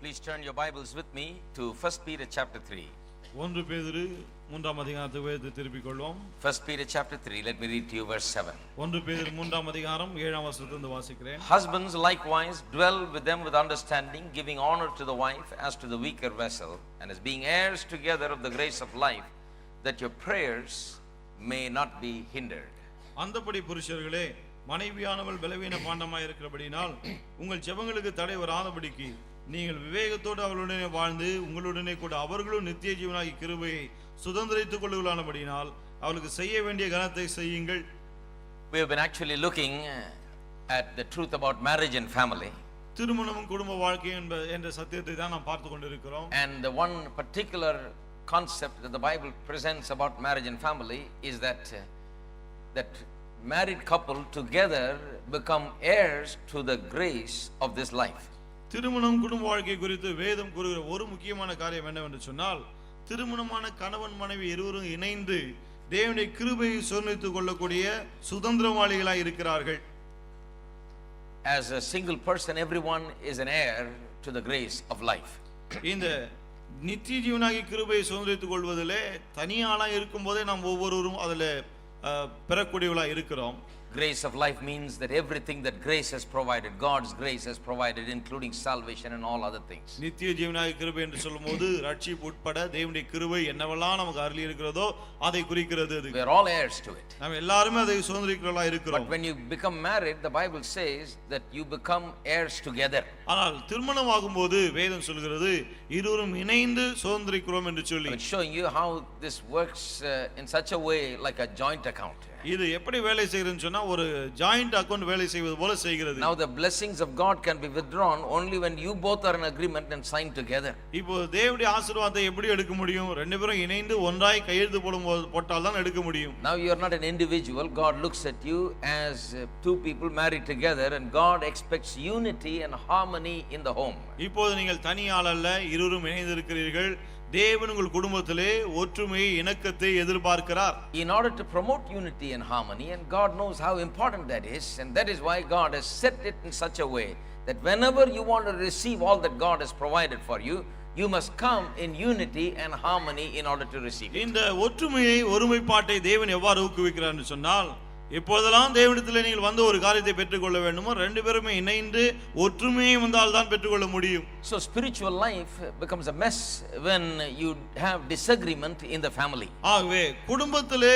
Please turn your Bibles with me to 1 Peter chapter 3. 1 பேதுரு 3ஆம் அதிகாரத்தை வேதத்தை திருப்பிக் கொள்வோம். 1 Peter chapter 3, let me read to you verse 7. 1 பேதுரு 3ஆம் அதிகாரம் 7ஆம் வசனத்திலிருந்து வாசிக்கிறேன். Husbands likewise dwell with them with understanding, giving honor to the wife as to the weaker vessel, and as being heirs together of the grace of life, that your prayers may not be hindered. அந்தபடி புருஷர்களே, மனைவியானவள் பலவீன பாண்டமாய் இருக்கிறபடினால் உங்கள் ஜெபங்களுக்கு தடை வராதபடிக்கு நீங்கள் விவேகத்தோடு அவளுடனே வாழ்ந்து உங்களுடனே கூட அவர்களும் நித்திய ஜீவனாகிய கிருபையை சுதந்திரித்துக் கொள்ளுகிறானபடினால் அவளுக்கு செய்ய வேண்டிய கனத்தை செய்யுங்கள். We have been actually looking at the truth about marriage and family. திருமணமும் குடும்ப வாழ்க்கை என்ற சத்தியத்தை தான் நாம் பார்த்து கொண்டிருக்கிறோம். And the one particular concept that the Bible presents about marriage and family is that married couple together become heirs to the grace of this life. திருமணம் குடும்ப வாழ்க்கை குறித்து வேதம் கூறுகிற ஒரு முக்கியமான காரியம் என்னவென்று சொன்னால், திருமணமான கணவன் மனைவி இருவரும் இணைந்து தேவனுடைய கிருபையை சுதந்திரித்துக் கொள்ளக்கூடிய சுதந்திரவாளிகளாய் இருக்கிறார்கள். As a single person, everyone is an heir to the grace of life. இந்த நித்திய ஜீவனாகிய கிருபையை சுதந்திரித்துக் கொள்வதிலே தனியாளாய் இருக்கும் போதே நாம் ஒவ்வொருவரும் அதில் பெறக்கூடியவளாய் இருக்கிறோம். Grace of life means that everything that grace has provided, God's grace has provided, including salvation and all other things. நித்திய ஜீவனாகிய கிருபை என்று சொல்லும்போது ரட்சிப்பு உட்பட தேவனுடைய கிருபை என்னவெல்லாம் நமக்கு அருளி இருக்கிறதோ அதை குறிக்கிறது. அது We are all heirs to it. நாம் எல்லாரும் அதை சுதந்திரிக்கிறவர்களாய் இருக்கிறோம். But when you become married, the Bible says that you become heirs together. ஆனால் திருமணம் ஆகும்போது வேதம் சொல்கிறது இருவரும் இணைந்து சுதந்திரிக்கிறோம் என்று சொல்லி. I'm showing you how this works in such a way, like a joint account. இது எப்படி வேலை செய்கிறதுன்னு சொன்னா ஒரு ஜாயிண்ட் அக்கவுண்ட் வேலை செய்வது போல செய்கிறது. Now the blessings of God can be withdrawn only when you both are in agreement and sign together. இப்போ தேவனுடைய ஆசீர்வாதத்தை எப்படி எடுக்க முடியும்? ரெண்டு பேரும் இணைந்து ஒன்றாய் கையெழுத்து போட்டால் தான் எடுக்க முடியும். Now you are not an individual. God looks at you as two people married together, and God expects unity and harmony in the home. இப்போது நீங்கள் தனியாள் அல்ல, இருவரும் இணைந்து இருக்கிறீர்கள். தேவன் உங்கள் குடும்பத்திலே ஒற்றுமை இணக்கத்தை எதிர்பார்க்கிறார். In order to promote unity and harmony, and God knows how important that is, and that is why God has set it in such a way that whenever you want to receive all that God has provided for you, you must come in unity and harmony in order to receive it. இந்த ஒற்றுமையை ஒருமைப்பாட்டை தேவன் எவ்வாறு ஊக்குவிக்கிறார் என்று சொன்னால், எப்பொழுதெல்லாம் தேவனிடத்தில் நீங்கள் வந்து ஒரு காரியத்தை பெற்றுக்கொள்ள வேண்டுமோ ரெண்டு பேருமே இணைந்து ஒற்றுமையை வந்தால் தான் பெற்றுக்கொள்ள முடியும். So spiritual life becomes a mess when you have disagreement in the family. ஆகவே குடும்பத்திலே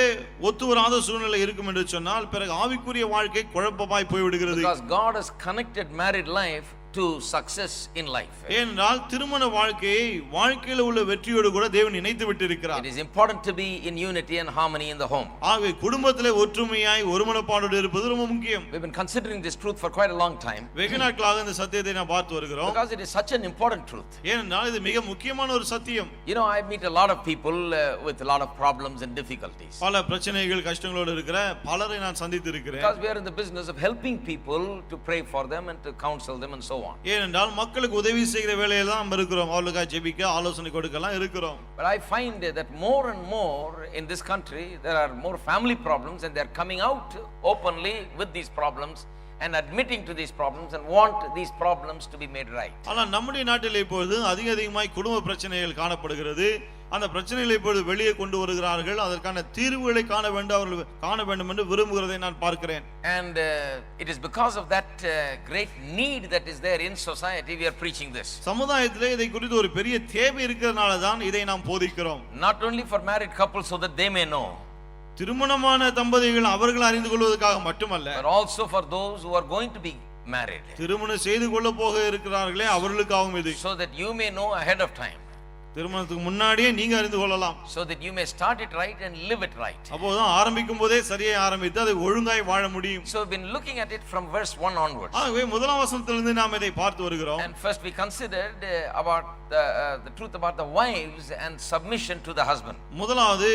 ஒத்துவராத சூழ்நிலை இருக்கும் என்று சொன்னால் பிறகு ஆவிக்குரிய வாழ்க்கை குழப்பமாய் போய் விடுகிறது. Because God has connected married life to success in life. ஏனென்றால் திருமண வாழ்க்கையை வாழ்க்கையில் உள்ள வெற்றியோடு கூட தேவன் இணைத்து விட்டிருக்கிறார். It is important to be in unity and harmony in the home. ஆகவே குடும்பத்திலே ஒற்றுமையாய் ஒருமனப்பாடோடு இருப்பது ரொம்ப முக்கியம். We've been considering this truth for quite a long time. வெகு நாட்களாக இந்த சத்தியத்தை நாம் பார்த்து வருகிறோம். Because it is such an important truth. ஏனென்றால் இது மிக முக்கியமான ஒரு சத்தியம். You know, I meet a lot of people with a lot of problems and difficulties. பல பிரச்சனைகள் கஷ்டங்களோடு இருக்கிற பலரை நான் சந்தித்து இருக்கிறேன். Because we are in the business of helping people to pray for them and to counsel them and so on. ஏனென்றால் மக்களுக்கு உதவி செய்கிற வேலையில தான் நம்ம இருக்கிறோம். அவர்களுக்காக ஜெபிக்க ஆலோசனை கொடுக்கலாம் இருக்கிறோம். But I find that more and more in this country there are more family problems, and they are coming out openly with these problems and admitting to these problems and want these problems to be made right. ஆனால் நம்முடைய நாட்டில் இப்பொழுது அதிகமாய் குடும்ப பிரச்சனைகள் காணப்படுகிறது. அந்த பிரச்சனைகளை இப்பொழுது வெளியே கொண்டு வருகிறார்கள். அதற்கான தீர்வுகளை காண வேண்டும் என்று விரும்புகிறதை நான் பார்க்கிறேன். And it is because of that great need that is there in society we are preaching this. சமுதாயத்திலே இதை குறித்து ஒரு பெரிய தேவை இருக்கிறதுனால தான் இதை நாம் போதிக்கிறோம். Not only for married couples so that they may know, திருமணமான தம்பதிகள் அவர்கள் அறிந்து கொள்வதற்காக மட்டுமல்ல, but also for those who are going to be married, திருமணம் செய்து கொள்ள போக இருக்கிறார்களே அவர்களுக்காகவும் இது, so that you may know ahead of time, திருமணத்துக்கு முன்னாடியே நீங்க அறிந்து கொள்ளலாம், so that you may start it right and live it right. அப்போதான் ஆரம்பிக்கும் போதே சரியாய் ஆரம்பித்து அதை ஒழுங்காய் வாழ முடியும். So we've been looking at it from verse 1 onwards. ஆகவே முதலாம் வசனத்திலிருந்து நாம் இதை பார்த்து வருகிறோம். And first we considered about the truth about the wives and submission to the husband. முதலாவது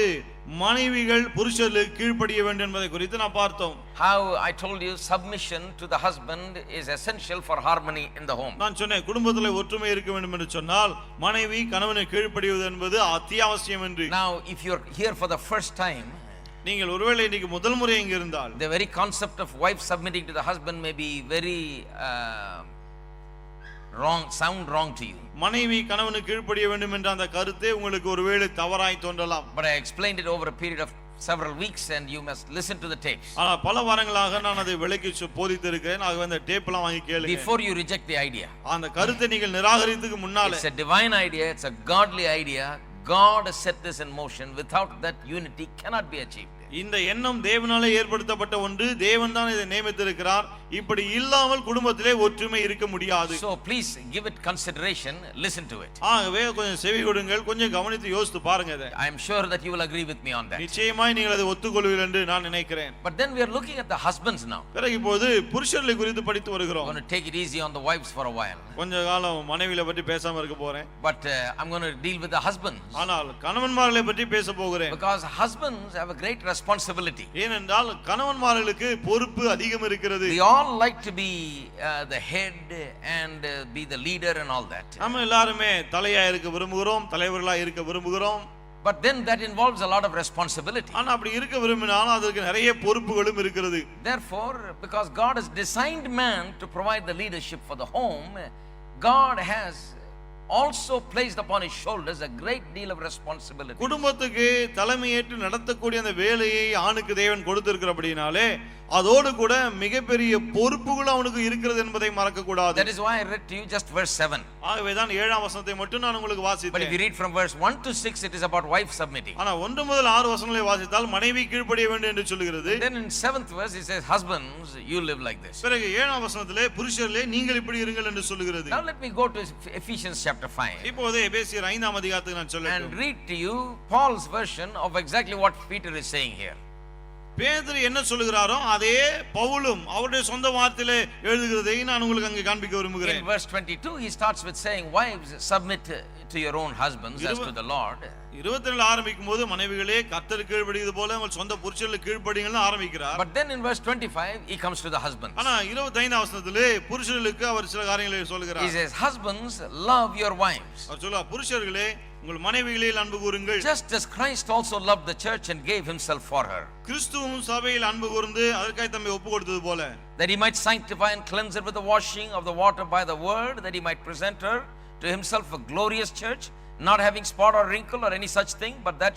மனைவிகள் புருஷருக்கு கீழ்ப்படிய வேண்டும் என்பதை குறித்து நாம் பார்த்தோம். How I told you submission to the husband is essential for harmony in the home. நான் சொன்னேன் குடும்பத்தில் ஒற்றுமை இருக்க வேண்டும் என்று சொன்னால் மனைவி கணவனுக்கு கீழ்ப்படிவது என்பது அத்தியாவசியம் என்று. Now if you are here for the first time, நீங்கள் ஒருவேளை இன்னைக்கு முதல் முறை இங்க இருந்தால், the very concept of wife submitting to the husband may be very sound wrong to you. மனைவி கணவனுக்கு கீழ்ப்படிய வேண்டும் என்ற அந்த கருத்தே உங்களுக்கு ஒருவேளை தவறாய் தோன்றலாம். But I explained it over a period of several weeks and you must listen to the tapes. ஆனா பல வாரங்களாக நான் அதை விளக்கி போதித்து இருக்கிறேன். ஆகவே அந்த டேப்லாம் வாங்கி கேளுங்க. Before you reject the idea. அந்த கருத்தை நீங்கள் நிராகரித்துக்கு முன்னால. It's a divine idea, it's a godly idea. God has set this in motion. Without that, unity cannot be achieved. இந்த எண்ணம் தேவனாலே ஏற்படுத்தப்பட்ட ஒன்று. தேவன் தான் இதை நியமித்திருக்கிறார். இப்படி இல்லாமல் குடும்பத்திலே ஒற்றுமை இருக்க முடியாது. So please give it consideration, listen to it. ஆகவே கொஞ்சம் செவி கொடுங்கள், கொஞ்சம் கவனித்து யோசித்து பாருங்க இதை. I am sure that you will agree with me on that. நிச்சயமாய் நீங்கள் அதை ஒத்துக்கொள்வீர்கள் என்று நான் நினைக்கிறேன். But then we are looking at the husbands now. பிறகு இப்போது புருஷர்களை குறித்து படித்து வருகிறோம். I'm going to take it easy on the wives for a while. கொஞ்ச காலம் மனைவிகளை பற்றி பேசாம இருக்க போறேன். But I'm going to deal with the husbands. ஆனால் கணவன்மார்களை பற்றி பேச போகிறேன். Because husbands have a great responsibility. ஏனென்றால் கணவன்மார்களுக்கு பொறுப்பு அதிகம் இருக்கிறது. We all like to be the head and be the leader and all that. நாம எல்லாரும் தலையா இருக்க விரும்புகிறோம், தலைவர்களா இருக்க விரும்புகிறோம். But then that involves a lot of responsibility. ஆனா அப்படி இருக்க விரும்பினாலும் அதற்கு நிறைய பொறுப்புகளும் இருக்கிறது. Therefore, because God has designed man to provide the leadership for the home, God has also placed upon his shoulders a great deal of responsibility. குடும்பத்துக்கு தலைமையேற்று நடத்தக்கூடிய அந்த வேலையை ஆணுக்கு தேவன் கொடுத்திருக்கிறபடினாலே அதோடு கூட மிகப்பெரிய பொறுப்புகள் அவனுக்கு இருக்கிறது என்பதை மறக்க கூடாது. That is why I read to you just verse 7. ஆகவே தான் 7ஆம் வசனத்தை மட்டும் நான் உங்களுக்கு வாசித்தேன். But if you read from verse 1 to 6, it is about wife submitting. ஆனா 1 முதல் 6 வசனங்களை வாசித்தால் மனைவி கீழ்ப்படிய வேண்டும் என்று சொல்கிறது. Then in 7th verse it says, husbands, you live like this. பிறகு 7ஆம் வசனத்திலே புருஷர்களே நீங்கள் இப்படி இருங்கள் என்று சொல்கிறது. Now let me go to Ephesians chapter 5. இப்போது எபேசியர் 5ஆம் அதிகாரத்துக்கு நான் சொல்லட்டும். And read to you Paul's version of exactly what Peter is saying here. பேதுரு என்ன சொல்லுகிறாரோ அதே பவுலும் அவருடைய சொந்த வார்த்தையிலே எழுதுகிறதை நான் உங்களுக்கு அங்கே காண்பிக்க விரும்புகிறேன். In verse 22 he starts with saying, wives, submit to your own husbands as to the Lord. 22 ஆரம்பிக்கும்போது மனைவிகளே கர்த்தருக்கு கீழ்ப்படிவது போல உங்கள் சொந்த புருஷர்களுக்கு கீழ்ப்படிங்கள்னு ஆரம்பிக்கிறார். But then in verse 25 he comes to the husbands. ஆனா 25ஆம் வசனத்திலே புருஷர்களுக்கு அவர் சில காரியங்களை சொல்கிறார். He says, husbands, love your wives. அவர் சொல்றார், புருஷர்களே உங்கள் மனைவிகளில் அன்பு கூருங்கள். Just as Christ also loved the church and gave himself for her. கிறிஸ்துவும் சபையில் அன்பு கூர்ந்து அதற்காக தம்மை ஒப்புக்கொடுத்தது போல. That he might sanctify and cleanse her with the washing of the water by the word, that he might present her to himself a glorious church, not having spot or wrinkle or any such thing, but that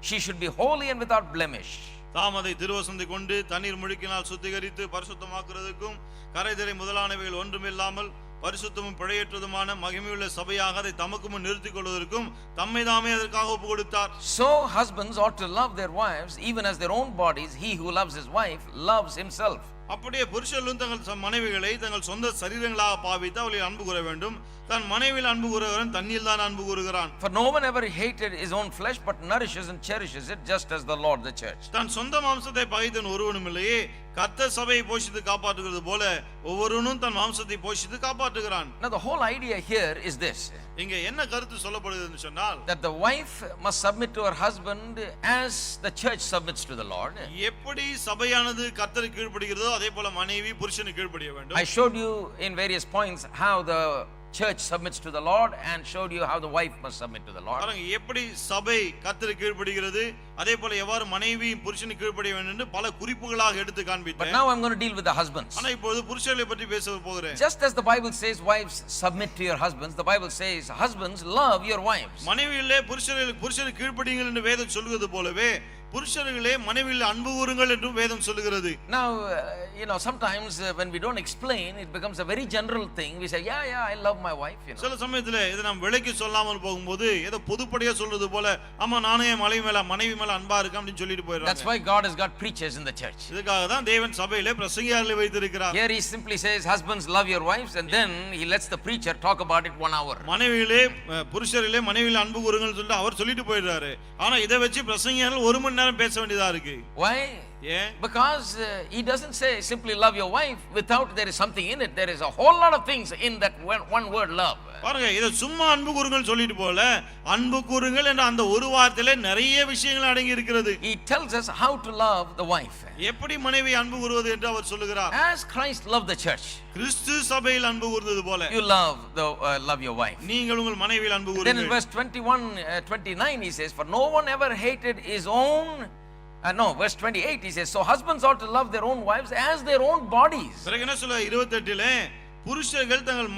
she should be holy and without blemish. தாம் அதை திருவசனத்தை கொண்டு தண்ணீர் முழுக்கினால் சுத்திகரித்து பரிசுத்தமாக்குறதுக்கும் கரைதிரை முதலானவைகள் ஒன்றுமில்லாமல் பரிசுத்தமும் பிழையற்றதுமான மகிமையுள்ள சபையாக அதை தமக்கு முன் நிறுத்திக் கொள்வதற்கும் தம்மை தாமே அதற்காக ஒப்பு கொடுத்தார். So husbands ought to love their wives even as their own bodies. He who loves his wife loves himself. அப்படியே புருஷர்களும் தங்கள் மனைவிகளை தங்கள் சொந்த சரீரங்களாக பாவித்து அவளை அன்பு கூற வேண்டும். தன் மனைவியில் அன்பு கூறுகிறவன் தன்னில் தான் அன்பு கூறுகிறான். For no one ever hated his own flesh but nourishes and cherishes it, just as the Lord the church. தன் சொந்த மாம்சத்தை பகைத்தவன் ஒருவனும் இல்லையே, கர்த்தர் சபையை போஷித்து காப்பாற்றுகிறது போல ஒவ்வொருவனும் தன் மாம்சத்தை போஷித்து காப்பாற்றுகிறான். Now the whole idea here is this. இங்க என்ன கருத்து சொல்லப்படுதுன்னு சொன்னால், that the wife must submit to her husband as the church submits to the Lord. எப்படி சபையானது கர்த்தருக்கு கீழ்ப்படிகிறதோ அதே போல மனைவி புருஷனுக்கு கீழ்ப்படிய வேண்டும். I showed you in various points how the church submits to the Lord and showed you how the wife must submit to the Lord. பாருங்க எப்படி சபை கர்த்தருக்கு கீழ்ப்படிகிறது, அதே போல எவ்வாறு மனைவி புருஷனுக்கு கீழ்ப்படிய வேண்டும் என்று பல குறிப்புகளாக எடுத்து காண்பித்தேன். But now I'm going to deal with the husbands. ஆனா இப்போது புருஷர்களை பற்றி பேச போகிறேன். Just as the Bible says wives submit to your husbands, the Bible says husbands love your wives. மனைவிகளே புருஷருக்கு கீழ்ப்படியுங்கள் என்று வேதம் சொல்வது போலவே புருஷர்களே மனைவியில் அன்பு கூருங்கள் என்று வேதம் சொல்லுகிறது. Now sometimes when we don't explain, it becomes a very general thing. We say yeah I love my wife, சில சமயத்துல இத நாம் விளக்கி சொல்லாமல் போகும்போது ஏதோ பொதுப்படையா சொல்றது போல ஆமா நானே மனைவி மேல அன்பா இருக்கேன் அப்படி சொல்லிட்டு போயிடுறாங்க. That's why God has got preachers in the church. இதுக்காக தான் தேவன் சபையிலே பிரசங்கியாளர்களை வைத்திருக்கிறார். Here he simply says husbands love your wives and then he lets the preacher talk about it 1 hour. மனைவிகளே புருஷர்களே மனைவியில் அன்பு கூருங்கள்னு சொல்லிட்டு அவர் சொல்லிட்டு போயிடுறாரு. ஆனா இத வச்சு பிரசங்கியாளர் 1 மணி நேரம் பேச வேண்டியதா இருக்கு. Why? Yeah. Because he doesn't say simply love your wife without there is something in it. There is a whole lot of things in that one word love. பாருங்க இத சும்மா அன்பு கூருங்கள் சொல்லிட்டு போல அன்பு கூருங்கள் என்ற அந்த ஒரு வார்த்தையில நிறைய விஷயங்கள் அடங்கி இருக்கிறது. He tells us how to love the wife. எப்படி மனைவி அன்பு கூறுவது என்று அவர் சொல்லுகிறார். As Christ loved the church. கிறிஸ்து சபையில் அன்பு கூர்ந்தது போல you love your wife. நீங்கள் உங்கள் மனைவியில் அன்பு கூருங்கள். Then in verse 29 he says, for no one ever hated his own verse 28 he says, so husbands ought to love their own wives as their own bodies. பிறகு என்ன சொல்ல 28ல புருஷர்கள் தங்கள்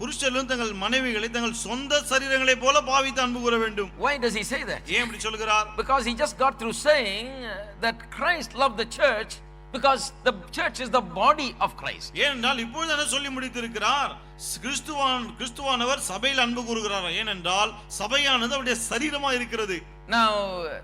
புருஷர்களும் தங்கள் மனைவிகளை தங்கள் சொந்த சரீரங்களை போல பாவித்து அன்பு கூற வேண்டும். Why does he say that? ஏன் இப்படி சொல்கிறார்? Because he just got through saying that Christ loved the church because the church is the body of Christ. ஏனென்றால் இப்பொழுது என்ன சொல்லி முடித்திருக்கிறார்? கிறிஸ்துவானவர் சபையில் அன்பு கூறுகிறார். ஏனென்றால் சபையானது அவருடைய சரீரமா இருக்கிறது. Now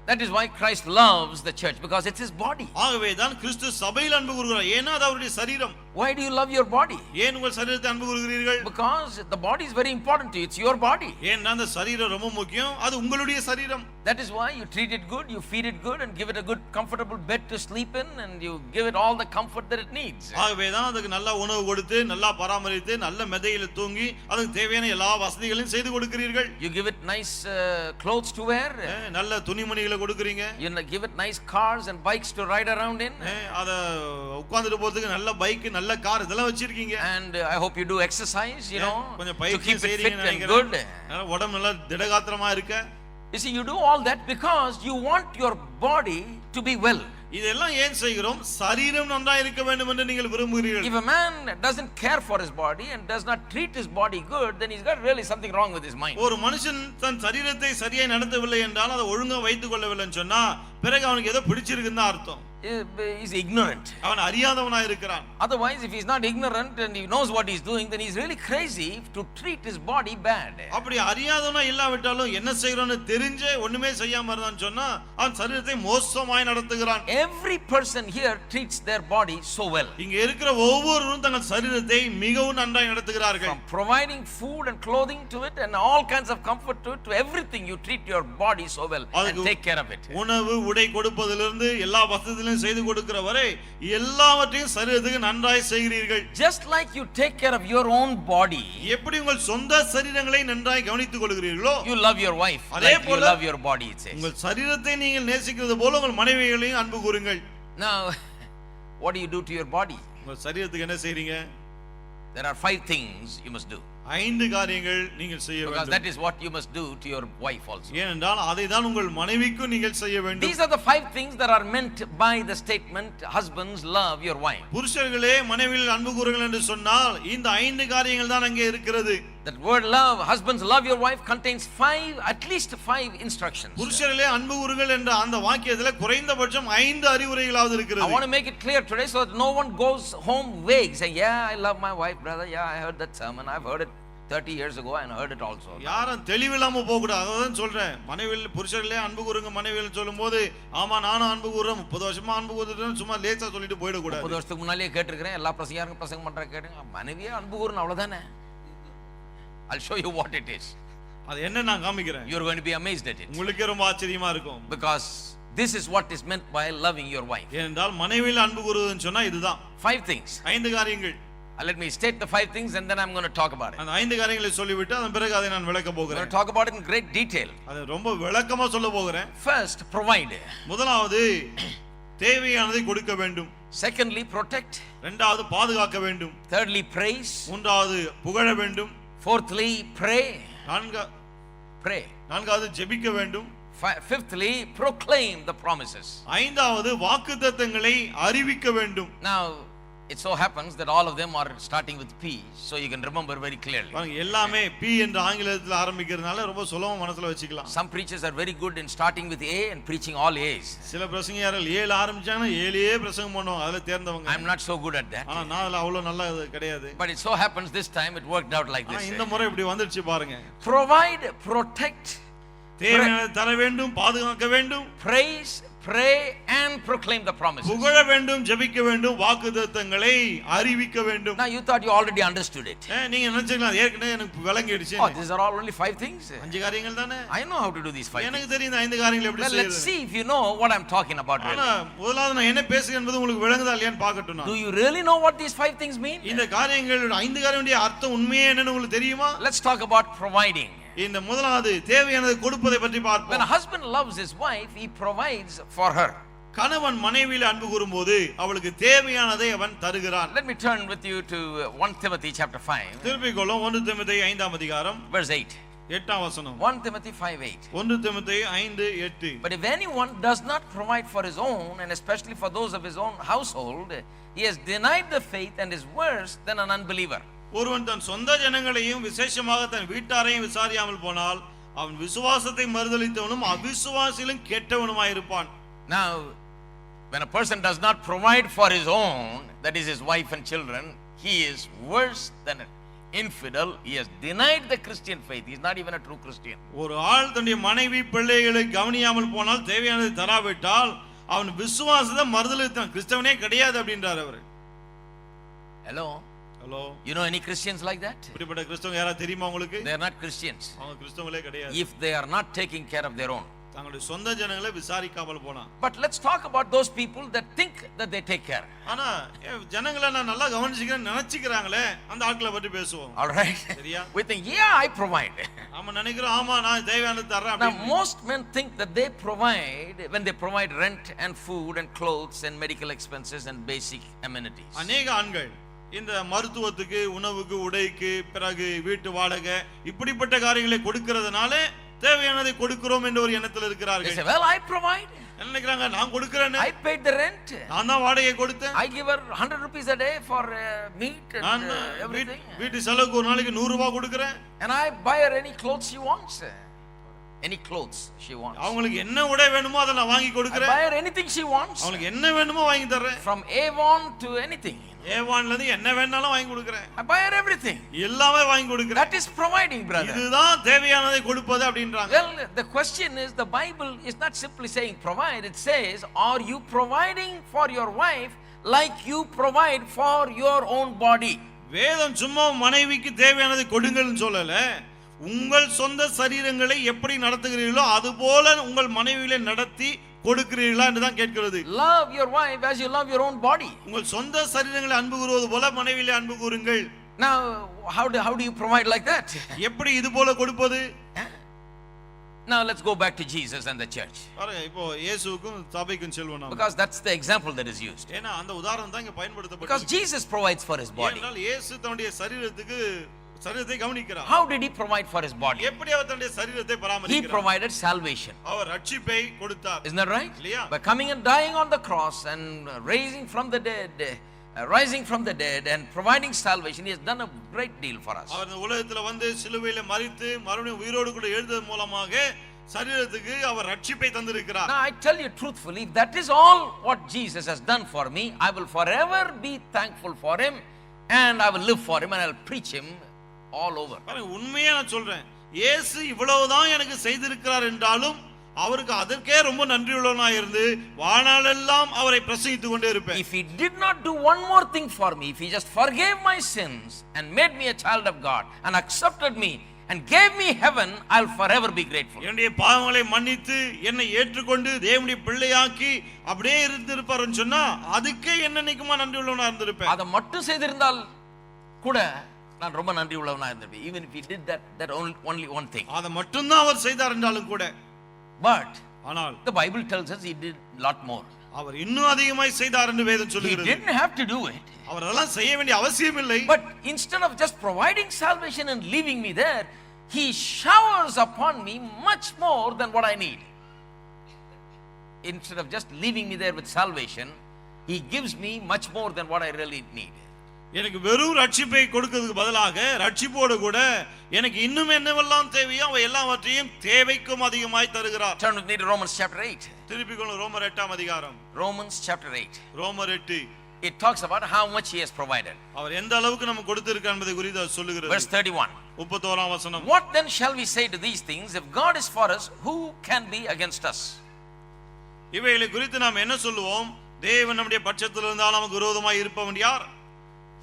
that is why Christ loves the church, because it's his body. ஆகவே தான் கிறிஸ்து சபையில் அன்பு கூறுகிறார். ஏன்னா அது அவருடைய சரீரம். Why do you love your body? ஏன் உங்கள் சரீரத்தை அன்பு கூறுகிறீர்கள்? Because the body is very important to you. It's your body. ஏன்னா அந்த சரீரம் ரொம்ப முக்கியம். அது உங்களுடைய சரீரம். That is why you treat it good, you feed it good, and give it a good comfortable bed to sleep in, and you give it all the comfort that it needs. ஆகவே தான் அதுக்கு நல்ல உணவு கொடுத்து நல்லா பராமரித்து நல்ல மெதையில தூங்கி அதுக்கு தேவையான எல்லா வசதிகளையும் செய்து கொடுக்கிறீர்கள். You give it nice clothes to wear. நல்ல துணிமணிகளை கொடுக்கிறீங்க. You give it nice cars and bikes to ride around in. அத உட்கார்ந்துட்டு போறதுக்கு நல்ல பைக் நல்ல கார் இதெல்லாம் வச்சிருக்கீங்க. And I hope you do exercise, you know, கொஞ்சம் to பயிற்சி keep it fit செய்றீங்க and good. உடம்பு நல்லா திடகாத்திரமா இருக்க. You see, you do all that because you want your body to be well. இதெல்லாம் ஏன் செய்கிறோம்? சரீரம் நன்றா இருக்க வேண்டும் என்று நீங்கள் விரும்புகிறீர்கள். If a man doesn't care for his body and does not treat his body good, then he's got really something wrong with his mind. ஒரு மனுஷன் தன் சரீரத்தை சரியாய் நடத்தவில்லை என்றால் அதை ஒழுங்கா வைத்துக் கொள்ளவில்லைன்னு சொன்னா பிறகு அவனுக்கு ஏதோ பிடிச்சிருக்குன்னு தான் அர்த்தம். He's ignorant. அவன் அறியாதவனா இருக்கிறான். Otherwise, if he's not ignorant and he knows what he's doing, then he's really crazy to treat his body bad. அப்படி அறியாதவனா இல்லாவிட்டாலும் என்ன செய்யறோம்னு தெரிஞ்சே ஒண்ணுமே செய்யாம இருந்தான்னு சொன்னா அவன் சரீரத்தை மோசமாய் நடத்துகிறான். Every person here treats their body so well. இங்க இருக்கிற ஒவ்வொருவரும் தங்கள் சரீரத்தை மிகவும் நன்றாய் நடத்துகிறார்கள். From providing food and clothing to it and all kinds of comfort to it, to everything, you treat your body so well and take care of it. உணவு உடை கொடுப்பதிலிருந்து எல்லா வசதிகளையும் செய்து கொடுக்கிற வரை எல்லாவற்றையும் சரீரத்துக்கு நன்றாய் செய்கிறீர்கள். Just like you take care of your own body, எப்படி உங்கள் சொந்த சரீரங்களை நன்றாய் கவனித்துக் கொள்கிறீர்களோ you love your wife like you love your body, it says. உங்கள் சரீரத்தை நீங்கள் நேசிக்கிறது போல உங்கள் மனைவிகளையும் அன்பு கூறுங்கள். Now what do you do to your body? உங்கள் சரீரத்துக்கு என்ன செய்றீங்க? There are 5 things you must do. 5 காரியங்கள் நீங்கள் செய்ய வேண்டும். Because that is what you must do to your wife also. ஏனென்றால் அதை தான் உங்கள் மனைவிக்கும் நீங்கள் செய்ய வேண்டும். These are the 5 things that are meant by the statement, husbands love your wife. புருஷர்களே மனைவியில் அன்பு கூறுங்கள் என்று சொன்னால் இந்த 5 காரியங்கள் தான் அங்கே இருக்கிறது. That word love, husbands love your wife, contains 5, at least 5 instructions. புருஷர்களே அன்பு கூறுங்கள் என்ற அந்த வாக்கியத்துல குறைந்தபட்சம் 5 அறிவுரைகளாவது இருக்கிறது. I want to make it clear today so that no one goes home vague saying, yeah, I love my wife, brother, yeah, I heard that sermon, I've heard it 30 years ago and heard it also. யாரும் தெளிவில்லாம போக கூடாது. அதான் சொல்றேன். மனைவியில் புருஷர்களே அன்பு கூறுங்க மனைவியில் சொல்லும்போது ஆமா நானும் அன்பு கூறுறேன் 30 வருஷமா அன்பு கூறுறேன் சும்மா லேசா சொல்லிட்டு போயிட கூடாது. 30 வருஷத்துக்கு முன்னாலே கேட்டிருக்கேன் எல்லா பிரசங்கரும் பிரசங்கம் பண்றேன் கேட்டுங்க மனைவியே அன்பு கூறுன அவ்வளவுதானே. I'll show you what it is. அது என்ன நான் காமிக்கிறேன். You're going to be amazed at it. உங்களுக்கு ரொம்ப ஆச்சரியமா இருக்கும். Because this is what is meant by loving your wife. ஏனென்றால் மனைவியில் அன்பு கூறுவதுன்னு சொன்னா இதுதான். 5 things. 5 காரியங்கள். Let me state the 5 things and then I'm going to talk about it. அந்த 5 காரியங்களை சொல்லிவிட்டு அதன் பிறகு அதை நான் விளக்க I'm போகிறேன். going to talk about it in great detail. அது ரொம்ப விளக்கமா சொல்ல போகிறேன். First, provide. முதலாவது தேவையானதை கொடுக்க வேண்டும். Secondly, protect. இரண்டாவது பாதுகாக்க வேண்டும். Thirdly, praise. மூன்றாவது புகழ வேண்டும். Fourthly, pray. Pray. நான்காவது ஜெபிக்க வேண்டும். Fifthly, proclaim the promises. ஐந்தாவது வாக்குத்தத்தங்களை அறிவிக்க வேண்டும். Now, it so happens that all of them are starting with P, so you can remember very clearly. எல்லாமே P என்ற ஆங்கிலத்தில் ஆரம்பிக்கிறதுனால ரொம்ப சுலபமா மனசுல வச்சுக்கலாம். Some preachers are very good in starting with A and preaching all A's. சில பிரசங்கியார்கள் 7 ஆரம்பிச்சாங்கன்னா 7ஏ பிரசங்கம் பண்ணுவாங்க. அதுல தேர்ந்தவங்க. I'm not so good at that. ஆனா நான் அதுல அவ்வளவு நல்லா கிடையாது. But it so happens this time it worked out like this. இந்த முறை இப்படி வந்துருச்சு பாருங்க. Provide, protect, தேவையானதை தர வேண்டும், பாதுகாக்க வேண்டும். Praise, pray and proclaim the promises. புகழ வேண்டும், ஜெபிக்க வேண்டும், வாக்குத்தத்தங்களை அறிவிக்க வேண்டும். Now you thought you already understood it. நீங்க நினைச்சீங்களா ஏற்கனவே எனக்கு விளங்கிடுச்சு. Oh, these are all only 5 things. 5 காரியங்கள் தானே. I know how to do these 5 things. எனக்கு தெரியும் இந்த 5 காரியங்களை எப்படி செய்யறது. Let's see if you know what I'm talking about really. ஆனா முதலாவது நான் என்ன பேசுகிறேன் என்பது உங்களுக்கு விளங்குதா இல்லையான்னு பார்க்கட்டும் நான். Do you really know what these 5 things mean? இந்த காரியங்கள் 5 காரியங்களுடைய அர்த்தம் உண்மையே என்னன்னு உங்களுக்கு தெரியுமா? Let's talk about providing. இந்த முதலாவது தேவையானதை கொடுப்பதை பற்றி பார்ப்போம். When a husband loves his wife, he provides for her. கணவன் மனைவியில் அன்பு கூறும்போது அவளுக்கு தேவையானதை அவன் தருகிறான். Let me turn with you to 1 Timothy chapter 5. திருப்பிக்கொள்ளும் 1 தீமோத்தேயு 5ஆம் அதிகாரம் verse 8. 8ஆம் வசனம். 1 Timothy 5:8. 1 தீமோத்தேயு 5:8. But if anyone does not provide for his own, and especially for those of his own household, he has denied the faith and is worse than an unbeliever. ஒருவன் தன் சொந்த ஜனங்களையும் விசேஷமாக தன் வீட்டாரையும் விசாரியாமல் போனால் அவன் விசுவாசத்தை மறுதலித்தவனும் அவிசுவாசிலும் கெட்டவனுமாயிருப்பான். Now, when a person does not provide for his own, that is his wife and children, he is worse than an infidel. He has denied the Christian faith. He is not even a true Christian. ஒரு ஆள் தன்னுடைய மனைவி பிள்ளைகளை கவனியாமல் போனால், தேவையானதை தராவிட்டால் அவன் விசுவாசத்தை மறுதலித்தான், கிறிஸ்தவனே கிடையாது அப்படின்றார் அவர். Hello? Hello, You know any Christians like that? இப்படிப்பட்ட கிறிஸ்தவங்க யாரா தெரியுமா உங்களுக்கு? They are not Christians. அவங்க கிறிஸ்தவங்களே கிடையாது. If they are not taking care of their own. தங்களுடைய சொந்த ஜனங்களை விசாரிக்காமல் போனா. But let's talk about those people that think that they take care. ஆனா ஜனங்களை நான் நல்லா கவனிச்சுக்கிறேன்னு நினைச்சுக்கிறாங்களே, அந்த ஆட்களை பற்றி பேசுவோம். All right? சரியா? We think, yeah, I provide. ஆமா நினைக்கிறோம், ஆமா நான் தேவையானது தர்றேன் Now, அப்படி. most men think that they provide when they provide rent and food and clothes and medical expenses and basic amenities. அநேக ஆண்கள் இந்த மருத்துவத்துக்கு, உணவுக்கு, உடைக்கு, பிறகு வீட்டு வாடகை இப்படிப்பட்ட காரியங்களை கொடுக்கிறதுனால தேவையானதை கொடுக்கிறோம் என்ற ஒரு எண்ணத்தில் They இருக்கிறார்கள். say, well, I provide. நினைக்கிறாங்க, நான் கொடுக்கிறேன்னு, I paid the rent. நான் தான் வாடகை கொடுத்தேன், I give her 100 rupees a day for meat and நான் everything. வீட்டு செலவுக்கு ஒரு நாளைக்கு 100 ரூபாய் கொடுக்கிறேன். And I buy her any clothes she wants. Any clothes she wants. அவங்களுக்கு என்ன உடை வேணுமோ அதை நான் வாங்கி I கொடுக்கிறேன். buy her anything she wants. அவங்களுக்கு என்ன வேணுமோ வாங்கி தர்றேன். From Avon to anything. ஏவான்ல இருந்து என்ன வேணாலும் வாங்கி கொடுக்கிறேன். I buy her everything. எல்லாமே வாங்கி கொடுக்கிறேன். That is providing, brother. இதுதான் தேவையானதை கொடுப்பது அப்படின்றாங்க. Well, the question is, the Bible is not simply saying provide. It says, are you providing for your wife like you provide for your own body? வேதம் சும்மா மனைவிக்கு தேவையானதை கொடுங்கள்னு சொல்லல, உங்கள் சொந்த சரீரங்களை எப்படி நடத்துகிறீர்களோ அதுபோல உங்கள் மனைவிகளை நடத்தி கொடுக்கிறீர்களா என்று தான் கேட்கிறது. Love your wife as you love your own body. உங்கள் சொந்த சரீரங்களை அன்பு கூறுவது போல மனைவிகளை அன்பு கூறுங்கள். Now, how do you provide like that? எப்படி இது போல கொடுப்பது? Now let's go back to Jesus and the church, பாருங்க, இப்போ இயேசுவுக்கும் சபைக்கும் செல்வோம் நாம. because that's the example that is used. ஏன்னா அந்த உதாரணம் தான் இங்க Because பயன்படுத்தப்பட்டது. Jesus provides for his body. ஏனென்றால் இயேசு தன்னுடைய சரீரத்தை கவனிக்கிறார். How did he provide for his body? எப்படி அவர் தன்னுடைய சரீரத்தை He பராமரிக்கிறார்? provided salvation. அவர் ரட்சிப்பை கொடுத்தார். Isn't that right? இல்லையா? By coming and dying on the cross and rising from the dead and providing salvation, he has done a great deal for us. அவர் இந்த உலகத்துல வந்து சிலுவையில மரித்து மறுபடியும் உயிரோடு கூட எழுந்தது மூலமாக சரீரத்துக்கு அவர் ரட்சிப்பை தந்திருக்கிறார். Now I tell you truthfully, if that is all what Jesus has done for me, I will forever be thankful for him and I will live for him and I will preach him all over. பாருங்க, உண்மையா நான் சொல்றேன், இயேசு இவ்வளவுதான் எனக்கு செய்திருக்கிறார் என்றாலும் அவருக்கு அதற்கே ரொம்ப நன்றியுள்ளவனா இருந்து வாழ்நாளெல்லாம் அவரை பிரசங்கித்துக் கொண்டே இருப்பேன். If he did not do one more thing for me, if he just forgave my sins and made me a child of God and accepted me and gave me heaven, I'll forever be grateful. என்னுடைய பாவங்களை மன்னித்து என்னை ஏற்றுக்கொண்டு தேவனுடைய பிள்ளையாக்கி அப்படியே இருந்திருப்பாருன்னு சொன்னா அதுக்கே என்னைக்குமா நன்றியுள்ளவனா இருந்திருப்பேன். அதை மட்டும் செய்திருந்தால் கூட நான் ரொம்ப நன்றி உள்ளவனா இருந்திருப்பேன். Even if he did that only one thing. அதை மட்டும் தான் அவர் செய்தார் என்றாலும் கூட. But ஆனால் the Bible tells us he did lot more. அவர் இன்னும் அதிகமாய் செய்தார் என்று வேதம் He சொல்கிறது. didn't have to do it. அவர் அதெல்லாம் செய்ய வேண்டிய அவசியம் இல்லை. But instead of just providing salvation and leaving me there, he showers upon me much more than what I need. Instead of just leaving me there with salvation, he gives me much more than what I really need. எனக்கு வெறும் ரட்சிப்பை கொடுக்கிறதுக்கு பதிலாக ரட்சிப்போடு கூட எனக்கு இன்னும் என்னவெல்லாம் தேவையோ அவை எல்லாவற்றையும் தேவைக்கும் அதிகமாய் தருகிறார். Turn with me to Romans chapter 8. திருப்பிக்கொள்ள ரோமர் 8ஆம் அதிகாரம். Romans chapter 8. ரோமர் 8. It talks about how much he has provided. அவர் எந்த அளவுக்கு நமக்கு கொடுத்திருக்கார் என்பதை குறித்து அது சொல்லுகிறது. Verse 31. 31ஆம் வசனம். What then shall we say to these things? If God is for us, who can be against us? இவைகளை குறித்து நாம் என்ன சொல்லுவோம்? தேவன் நம்முடைய பட்சத்தில் இருந்தால் நமக்கு விரோதமாய் இருப்பவன் யார்?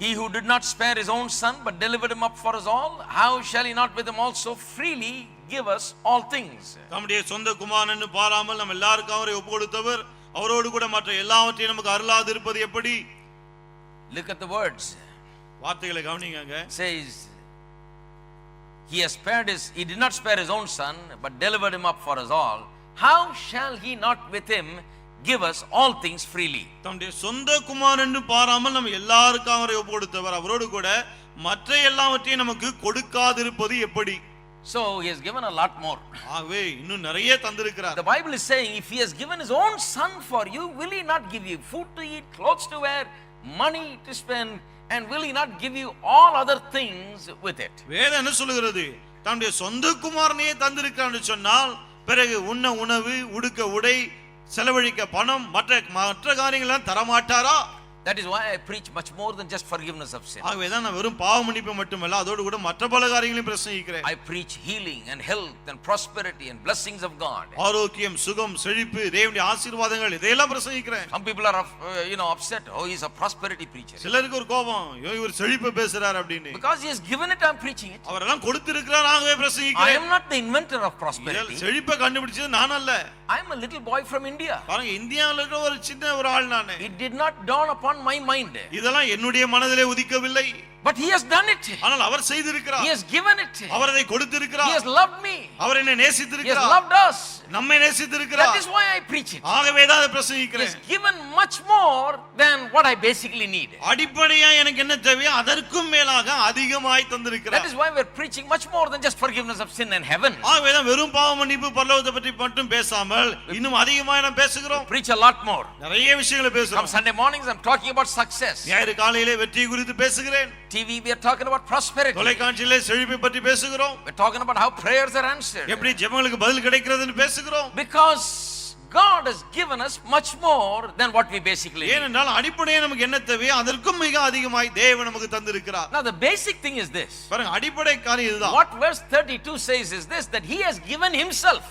He who did not spare his own son but delivered him up for us all, how shall he not with him also freely give us all things? நம்முடைய சொந்த குமாரன்னு பாராமல் நம்ம எல்லாருக்கும் அவரை ஒப்புக்கொடுத்தவர் அவரோடு கூட மற்ற எல்லாவற்றையும் நமக்கு அருளாது இருப்பது எப்படி? Look at the words. வார்த்தைகளை கவனிங்க. Says he did not spare his own son but delivered him up for us all. How shall he not with him give us all things freely? தம்முடைய சொந்த குமாரன்னு பாராமல் நம்ம எல்லாருக்கும் அவரை ஒப்புக்கொடுத்தவர் அவரோடு கூட மற்ற எல்லாவற்றையும் நமக்கு கொடுக்காதிருப்பது எப்படி? So he has given a lot more. ஆகவே இன்னும் நிறைய தந்திருக்கிறார். The Bible is saying, if he has given his own son for you, will he not give you food to eat, clothes to wear, money to spend, And will he not give you all other things with it? வேதம் என்ன சொல்லுகிறது? தன்னுடைய சொந்த குமாரனையே தந்திருக்கிறான்னு சொன்னால் பிறகு உண்ண உணவு, உடுக்க உடை, செலவழிக்க பணம், மற்ற காரியங்கள்லாம் தரமாட்டாரா? That is why I preach much more than just forgiveness of sin. ஆகவே தான் நான் வெறும் பாவ மன்னிப்பு மட்டுமல்ல, அதோடு கூட மற்ற பல காரியங்களையும் பிரசங்கிக்கிறேன். I preach healing and health and prosperity and blessings of God. ஆரோக்கியம், சுகம், செழிப்பு, தேவனுடைய ஆசீர்வாதங்கள் இதையெல்லாம் பிரசங்கிக்கிறேன். Some people are upset. Oh, he is a prosperity preacher. சிலருக்கு ஒரு கோபம், இவர் செழிப்பு பேசுறார் அப்படினு. Because he has given it, I am preaching it. அவரெல்லாம் கொடுத்திருக்கிறார், ஆகவே பிரசங்கிக்கிறேன். I am not the inventor of prosperity. செழிப்பை கண்டுபிடிச்சது நான் அல்ல. I am a little boy from India. பாருங்க, இந்தியால இருக்கிற ஒரு சின்ன ஒரு ஆள் நானே. It did not dawn upon my mind. இதெல்லாம் என்னுடைய மனதிலே உதிக்கவில்லை. But he has done it. ஆனால் அவர் செய்திருக்கிறார். He has given it. அவர் அதை கொடுத்திருக்கிறார். He has loved me. அவர் என்னை He has நேசித்திருக்கிறார். loved us. நம்மை நேசித்திருக்கிறார். That is why I preach it. ஆகவே தான் அதை He பிரசங்கிக்கிறேன். has given much more than what I basically need. அடிப்படையா எனக்கு என்ன தேவையோ அதற்கும் மேலாக அதிகமாய் தந்திருக்கிறார். That is why we are preaching much more than just forgiveness of sin and heaven. ஆகவே தான் வெறும் பாவ மன்னிப்பு பரலோகத்தை பற்றி மட்டும் பேசாமல் இன்னும் அதிகமாக நாம் பேசுகிறோம். Preach a lot more. நிறைய விஷயங்களை Come பேசுறோம். Sunday mornings I'm talking about success. ஞாயிறு காலையிலே வெற்றி குறித்து பேசுகிறேன். TV we are talking about prosperity. தொலைக்காட்சியிலே செழிப்பை பற்றி பேசுகிறோம். We're talking about how prayers are answered. எப்படி ஜெபங்களுக்கு பதில் கிடைக்கிறதுன்னு பேசுகிறோம். Because God has given us much more than what we basically need. ஏனென்றால் அடிப்படையே நமக்கு என்ன தேவையோ அதற்கும் மிக அதிகமாய் தேவன் நமக்கு தந்திருக்கிறார். Now the basic thing is this. பாருங்க, அடிப்படை காரியம் இதுதான். What verse 32 says is this, that he has given himself.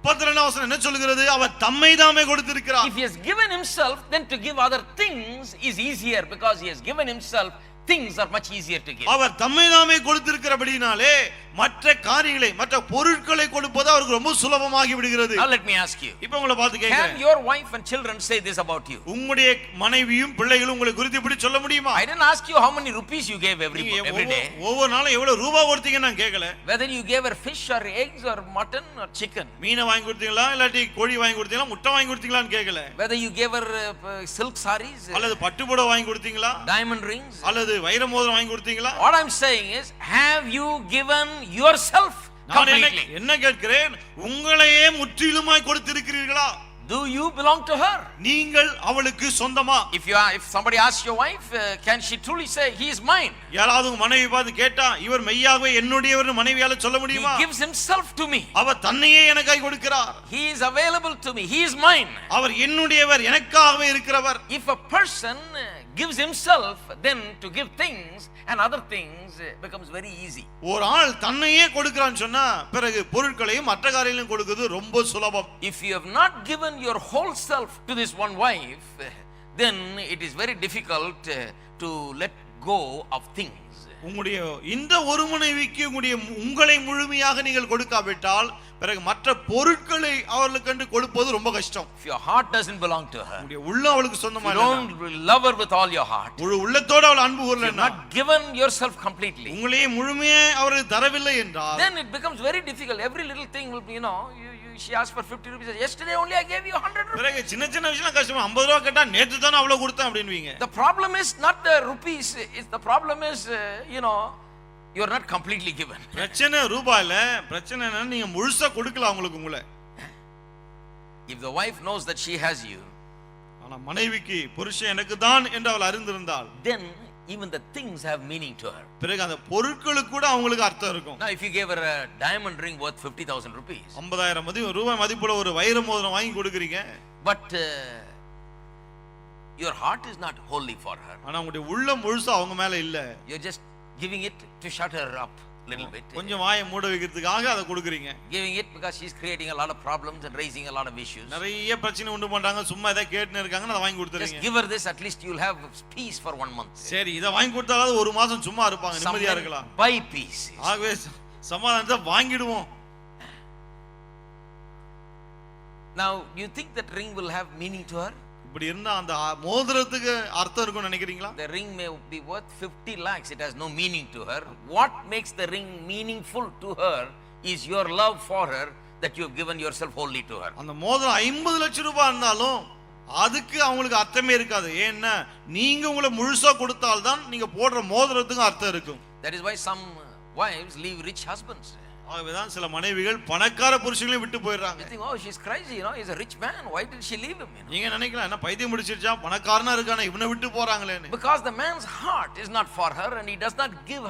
32 வசனம் என்ன சொல்கிறது? அவர் தம்மை தாமே கொடுத்திருக்கிறார். If he has given himself, then to give other things is easier, because he has given himself, things are much easier to give. அவர் தம்மை தாமே கொடுத்திருக்கிறபடினாலே மற்ற காரியங்களை, மற்ற பொருட்களை கொடுப்பது அவருக்கு ரொம்ப சுலபமாகி விடுகிறது. Now let me ask you. இப்போ உங்களை பார்த்து கேக்குறேன். Can your wife and children say this about you? உங்களுடைய மனைவியும் பிள்ளைகளும் உங்களை குறித்து இப்படி சொல்ல முடியுமா? I didn't ask you how many rupees you gave every day. ஒவ்வொரு நாளும் எவ்வளவு ரூபாய் கொடுத்தீங்க நான் கேட்கல. Whether you gave her fish or eggs or mutton or chicken. மீனை வாங்கி கொடுத்தீங்களா இல்லாட்டி கோழி வாங்கி கொடுத்தீங்களா முட்டை வாங்கி கொடுத்தீங்களான்னு கேட்கல. Whether you gave her silk sarees, அல்லது பட்டு புடவை வாங்கி கொடுத்தீங்களா, diamond rings, அல்லது வைர மோதிரம் வாங்கி கொடுத்தீங்களா? What I'm saying is, have you given yourself completely? என்ன கேட்கிறேன், உங்களையே முற்றிலுமாய் கொடுத்திருக்கிறீர்களா? Do you belong to her? நீங்கள் அவளுக்கு சொந்தமா? If somebody asks your wife, can she truly say he is mine? யாராவது உங்க மனைவி பார்த்து கேட்டா இவர் மெய்யாகவே என்னுடையவர் மனைவியால சொல்ல முடியுமா? He gives himself to me. அவர் தன்னையே எனக்காய் கொடுக்கிறார். He is available to me. He is mine. அவர் என்னுடையவர், எனக்காகவே இருக்கிறவர். If a person gives himself, then to give things and other things becomes very easy. ஒரு ஆள் தன்னையே கொடுக்கிறான்னு சொன்னா பிறகு பொருட்களையும் மற்ற காரியங்களையும் கொடுக்கிறது ரொம்ப சுலபம். If you have not given your whole self to this one wife, then it is very difficult to let go of things. உங்களுடைய இந்த ஒரு மனைவிக்கு உங்களை முழுமையாக நீங்கள் கொடுக்காவிட்டால் பிறகு மற்ற பொருட்களை அவர்களுக்கு கொடுப்பது ரொம்ப கஷ்டம். If your heart doesn't belong to her, உங்களுடைய உள்ளம் அவளுக்கு சொந்தமா இல்ல, don't love her with all your heart, முழு உள்ளத்தோட அவள் அன்பு கூறலன்னா, not given yourself completely, உங்களையே முழுமையே அவருக்கு தரவில்லை என்றால், then it becomes very difficult. Every little thing will be, she asked for 50 rupees. Yesterday only I gave you 100 rupees. பிறகு சின்ன சின்ன விஷயம் கஷ்டம். 50 ரூபாய் கேட்டா நேத்து தான அவ்வளவு கொடுத்தேன் அப்படினுவீங்க. The problem is not the rupees. The problem is, you are not completely given. பிரச்சனை ரூபாயில, பிரச்சனை என்ன, நீங்க முழுசா கொடுக்கல உங்களுக்கு உங்களை. If the wife knows that she has you, ஆனா மனைவிக்கு புருஷன் எனக்கு தான் என்று அவள் அறிந்திருந்தால், then even the things have meaning to her. பிறகு அந்த பொருட்களுக்கு கூட அவங்களுக்கு அர்த்தம் இருக்கும். Now if you gave her a diamond ring worth 50,000 rupees, 50,000 ரூபாய் மதிப்புள்ள ஒரு வைர மோதிரம் வாங்கி கொடுக்குறீங்க, but your heart is not wholly for her. ஆனா உங்களுடைய உள்ளம் முழுசா அவங்க மேல இல்ல. You're just giving it to shut her up a little bit. கொஞ்சம் வாயை மூட வைக்கிறதுக்காக அதை கொடுக்குறீங்க. Giving it because she's creating a lot of problems and raising a lot of issues. நிறைய பிரச்சனை உண்டு பண்றாங்க, சும்மா இத கேட்டுனே இருக்காங்க, அதை வாங்கி கொடுத்துறீங்க. Just give her this, at least you'll have peace for 1 month. சரி, இத வாங்கி கொடுத்தாலாவது ஒரு மாசம் சும்மா இருப்பாங்க, நிம்மதியா இருக்கலாம். Buy peace. ஆகவே சமாதானத்தை வாங்கிடுவோம். Now you think that ring will have meaning to her? இப்படி இருந்தா அந்த மோதிரத்துக்கு அர்த்தம் இருக்கும்னு நினைக்கிறீங்களா? The ring may be worth 50 lakhs, it has no meaning to her. What makes the ring meaningful to her is your love for her, that you have given yourself wholly to her. அந்த மோதிரம் 50 லட்சம் ரூபாய் இருந்தாலும் அதுக்கு அவங்களுக்கு அர்த்தமே இருக்காது. ஏன்னா நீங்க உங்களை முழுசா கொடுத்தால் தான் நீங்க போடுற மோதிரத்துக்கு அர்த்தம் இருக்கும். That is why some wives leave rich husbands. ஆகவேதான் சில மனைவிகள் பணக்கார புருஷங்களையும் விட்டு போயிடுறாங்க. You think, oh, she's crazy, he's a rich man, why did she leave him? நீங்க நினைக்கலாம் என்ன பைத்தியம் முடிச்சிருச்சா, பணக்காரனா இருக்கானே இவனை விட்டு போறாங்களேன்னு. Because the man's heart is not for her and he does not give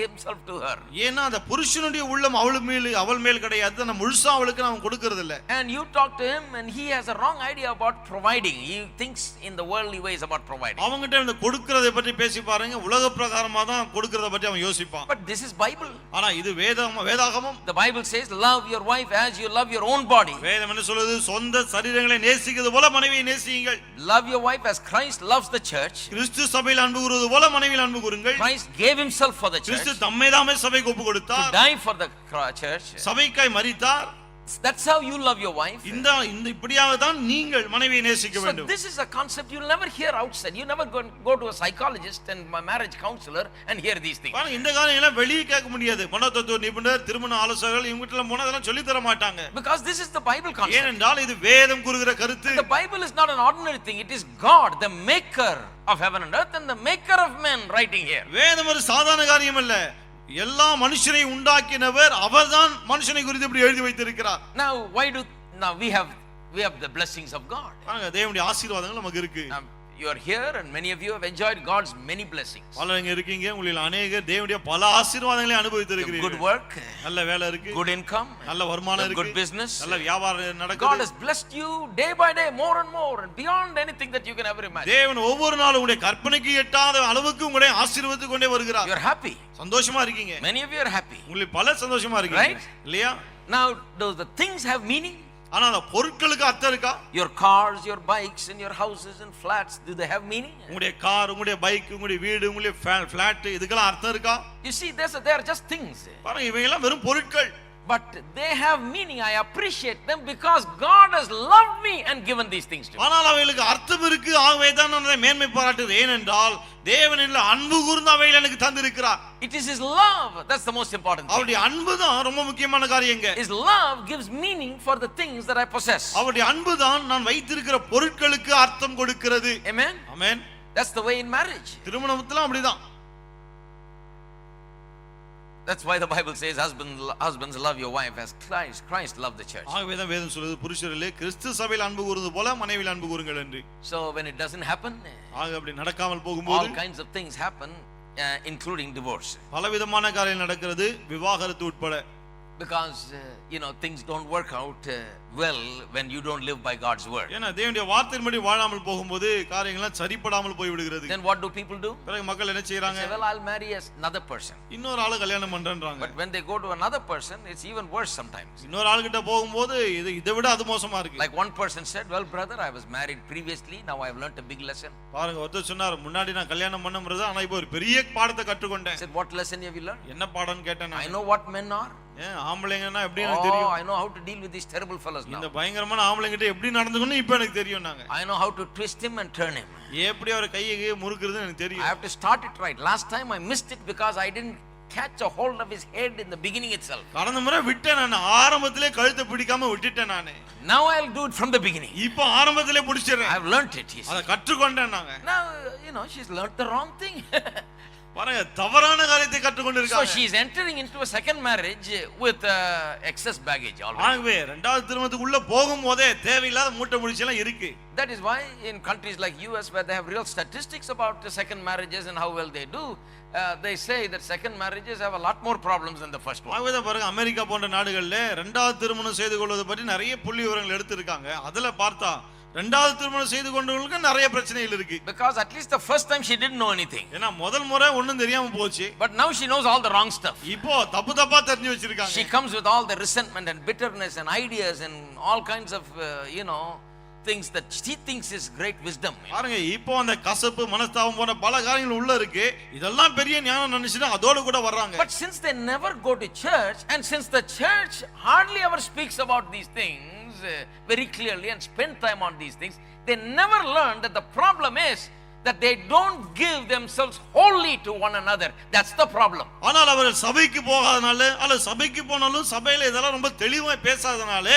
himself to her. ஏன்னா அந்த புருஷனுடைய உள்ளம் அவள் மேல் கிடையாது, நம்ம முழுசா அவளுக்கு நாம கொடுக்கிறது இல்ல. And you talk to him and he has a wrong idea about providing. He thinks in the worldly ways about providing. அவங்கிட்ட இந்த கொடுக்கிறதை பற்றி பேசி பாருங்க, உலக பிரகாரமா தான் கொடுக்கிறதை பற்றி அவன் யோசிப்பான். But this is Bible. ஆனா இது வேதாகமம். The Bible says love your wife as you love your own body. வேதம் என்ன சொல்லுது? சொந்த சரீரங்களை நேசிக்கிறது போல மனைவியை நேசியுங்கள். Love your wife as Christ loves the church. கிறிஸ்து சபையில் அன்பு கூறுவது போல மனைவியில் அன்பு கூறுங்கள். Christ gave himself for the church. கிறிஸ்து தம்மைதாமே சபைக்கு ஒப்பு கொடுத்தார். To die for the church. சபைக்காய் மரித்தார். That's how you love your wife. இந்த இப்படியாக தான் நீங்கள் மனைவியை நேசிக்க வேண்டும். So this is a concept you'll never hear outside. You never go to a psychologist and a marriage counselor and hear these things. பாருங்க இந்த காரியங்களை எல்லாம் வெளியே கேட்க முடியாது. மனோதத்துவ நிபுணர், திருமண ஆலோசகர்கள் இவங்க எல்லாம் போனா அதெல்லாம் சொல்லி தர மாட்டாங்க. Because this is the Bible concept. ஏனென்றால் இது வேதம் கூறுகிற கருத்து. The Bible is not an ordinary thing. It is God, the maker of heaven and earth and the maker of men writing here. வேதம் ஒரு சாதாரண காரியம் அல்ல. எல்லா மனுஷனை உண்டாக்கினவர் அவர்தான் மனுஷனை குறித்து இப்படி எழுதி வைத்திருக்கிறார். Now we have the blessings of God. தேவனுடைய ஆசீர்வாதங்கள் நமக்கு இருக்கு. You are here and many of you have enjoyed God's many blessings. பலங்க இருக்கீங்க, உங்களில் अनेகர் தேவனுடைய பல ஆசீர்வாதங்களை அனுபவித்திருக்கிறீர்கள். Good work, நல்ல வேலை இருக்கு, good income, நல்ல வருமானம் இருக்கு, good business, நல்ல வியாபாரம் நடக்குது. God has blessed you day by day more and more and beyond anything that you can ever imagine. தேவன் ஒவ்வொரு நாளும் உங்களுடைய கற்பனைக்கு எட்டாத அளவுக்கு உங்களை ஆசீர்வதித்து கொண்டே வருகிறார். You are happy, சந்தோஷமா இருக்கீங்க. many of you are happy, உங்களில் பல சந்தோஷமா இருக்கீங்க, இல்லையா? Now does the things have meaning? ஆனா அந்த பொருட்களுக்கு அர்த்தம் இருக்கா? Your cars, your bikes and your houses and flats, do they have meaning? உங்களுடைய கார், உங்களுடைய பைக், உங்களுடைய வீடு, உங்களுடைய ஃபிளாட் இதுக்கெல்லாம் அர்த்தம் இருக்கா? You see, they are just things. பாருங்க இவைங்க எல்லாம் வெறும் பொருட்கள். But they have meaning. I appreciate them because God has loved me and given these things to me. ஆனால் அவைகளுக்கு அர்த்தம் இருக்கு, ஆகவே தான் நான் அதை மேன்மை பாராட்டுகிறேன். ஏனென்றால் தேவன் என்னில் அன்பு கூர்ந்து அவைகளை எனக்கு தந்திருக்கிறார். It is his love that's the most important thing. அவருடைய அன்பு தான் ரொம்ப முக்கியமான காரியங்க. His love gives meaning for the things that I possess. அவருடைய அன்பு தான் நான் வைத்திருக்கிற பொருட்களுக்கு அர்த்தம் கொடுக்கிறது. Amen. Amen. That's the way in marriage. திருமணத்துல அப்படிதான். That's why the Bible says husbands love your wife as Christ loved the church. ஆகவே தான் வேதம் சொல்லுது புருஷர்களே கிறிஸ்து சபையில் அன்பு கூறுவது போல மனைவியில் அன்பு கூறுங்கள் என்று. So when it doesn't happen, ஆக அப்படி நடக்காமல் போகும்போது all kinds of things happen, including divorce. பலவிதமான காரியங்கள் நடக்கிறது, விவாகரத்து உட்பட. Because things don't work out well when you don't live by God's word. ஏன்னா தேவனுடைய வார்த்தையின்படி வாழாமல் போகும்போது காரியங்கள் சரிப்படாமல் போய் விடுகிறது. Then what do people do? பிறகு மக்கள் என்ன செய்றாங்க? Say, well, I'll marry another person. இன்னொரு ஆளை கல்யாணம் பண்றேன்றாங்க. But when they go to another person, it's even worse sometimes. இன்னொரு ஆள் கிட்ட போகும்போது இதை விட அது மோசமா இருக்கு. Like one person said, well brother, I was married previously, now I have learned a big lesson. பாருங்க ஒருத்தர் சொன்னார், முன்னாடி நான் கல்யாணம் பண்ண பிரதர், ஆனா இப்போ ஒரு பெரிய பாடத்தை கற்றுக்கொண்டேன். Said, what lesson have you learned? என்ன பாடம்னு கேட்டேன் நான். I know what men are. ஆம்பளைங்கன்னா எப்படி எனக்கு தெரியும். I know how to deal with these terrible fellows now. இந்த பயங்கரமான ஆம்பளைங்கிட்ட எப்படி நடந்துக்கணும் இப்போ எனக்கு தெரியும் நாங்க. I know how to twist him and turn him. எப்படி அவர் கையை முறுக்குறது எனக்கு தெரியும். I have to start it right. Last time I missed it because I didn't catch a hold of his head in the beginning itself. கடந்த முறை விட்டேன் நான், ஆரம்பத்திலே கழுத்தை பிடிக்காம விட்டுட்டேன் நான். Now I'll do it from the beginning. இப்போ ஆரம்பத்திலே பிடிச்சிறேன். I have learned it. அத கற்றுக்கொண்டேன் நாங்க. Now she's learned the wrong thing. பாருங்க தவறான காரியத்தை கற்றுக்கொண்டிருக்காங்க. So she is entering into a second marriage with excess baggage already. ஆகவே இரண்டாவது திருமணத்துக்குள்ள போகும்போதே தேவையில்லாத மூட்டை முடிச்செல்லாம் இருக்கு. That is why in countries like US where they have real statistics about the second marriages and how well they do, they say that second marriages have a lot more problems than the first one. ஆகவே தான் பாருங்க America போன்ற நாடுகள்ல இரண்டாவது திருமணம் செய்து கொள்வது பற்றி நிறைய புள்ளி விவரங்கள் எடுத்திருக்காங்க. அதுல பார்த்தா இரண்டாவது திருமணம் செய்து கொண்டவங்களுக்கு நிறைய பிரச்சனைகள் இருக்கு. Because at least the first time she didn't know anything. ஏன்னா முதல் முறை ஒண்ணும் தெரியாம போச்சு. But now she knows all the wrong stuff. இப்போ தப்பா தெரிஞ்சு வச்சிருக்காங்க. She comes with all the resentment and bitterness and ideas and all kinds of things that she thinks is great wisdom. பாருங்க இப்போ அந்த கசப்பு மனஸ்தாபம் போன்ற பல காரியங்கள் உள்ள இருக்கு. இதெல்லாம் பெரிய ஞானம் நினைச்சிட்டு அதோட கூட வர்றாங்க. But since they never go to church and since the church hardly ever speaks about these things very clearly and spend time on these things, they never learn that the problem is that they don't give themselves wholly to one another. That's the problem. ஆனால் அவர்கள் சபைக்கு போகாதனால அல்ல சபைக்கு போனாலும் சபையில இதெல்லாம் ரொம்ப தெளிவா பேசாதனால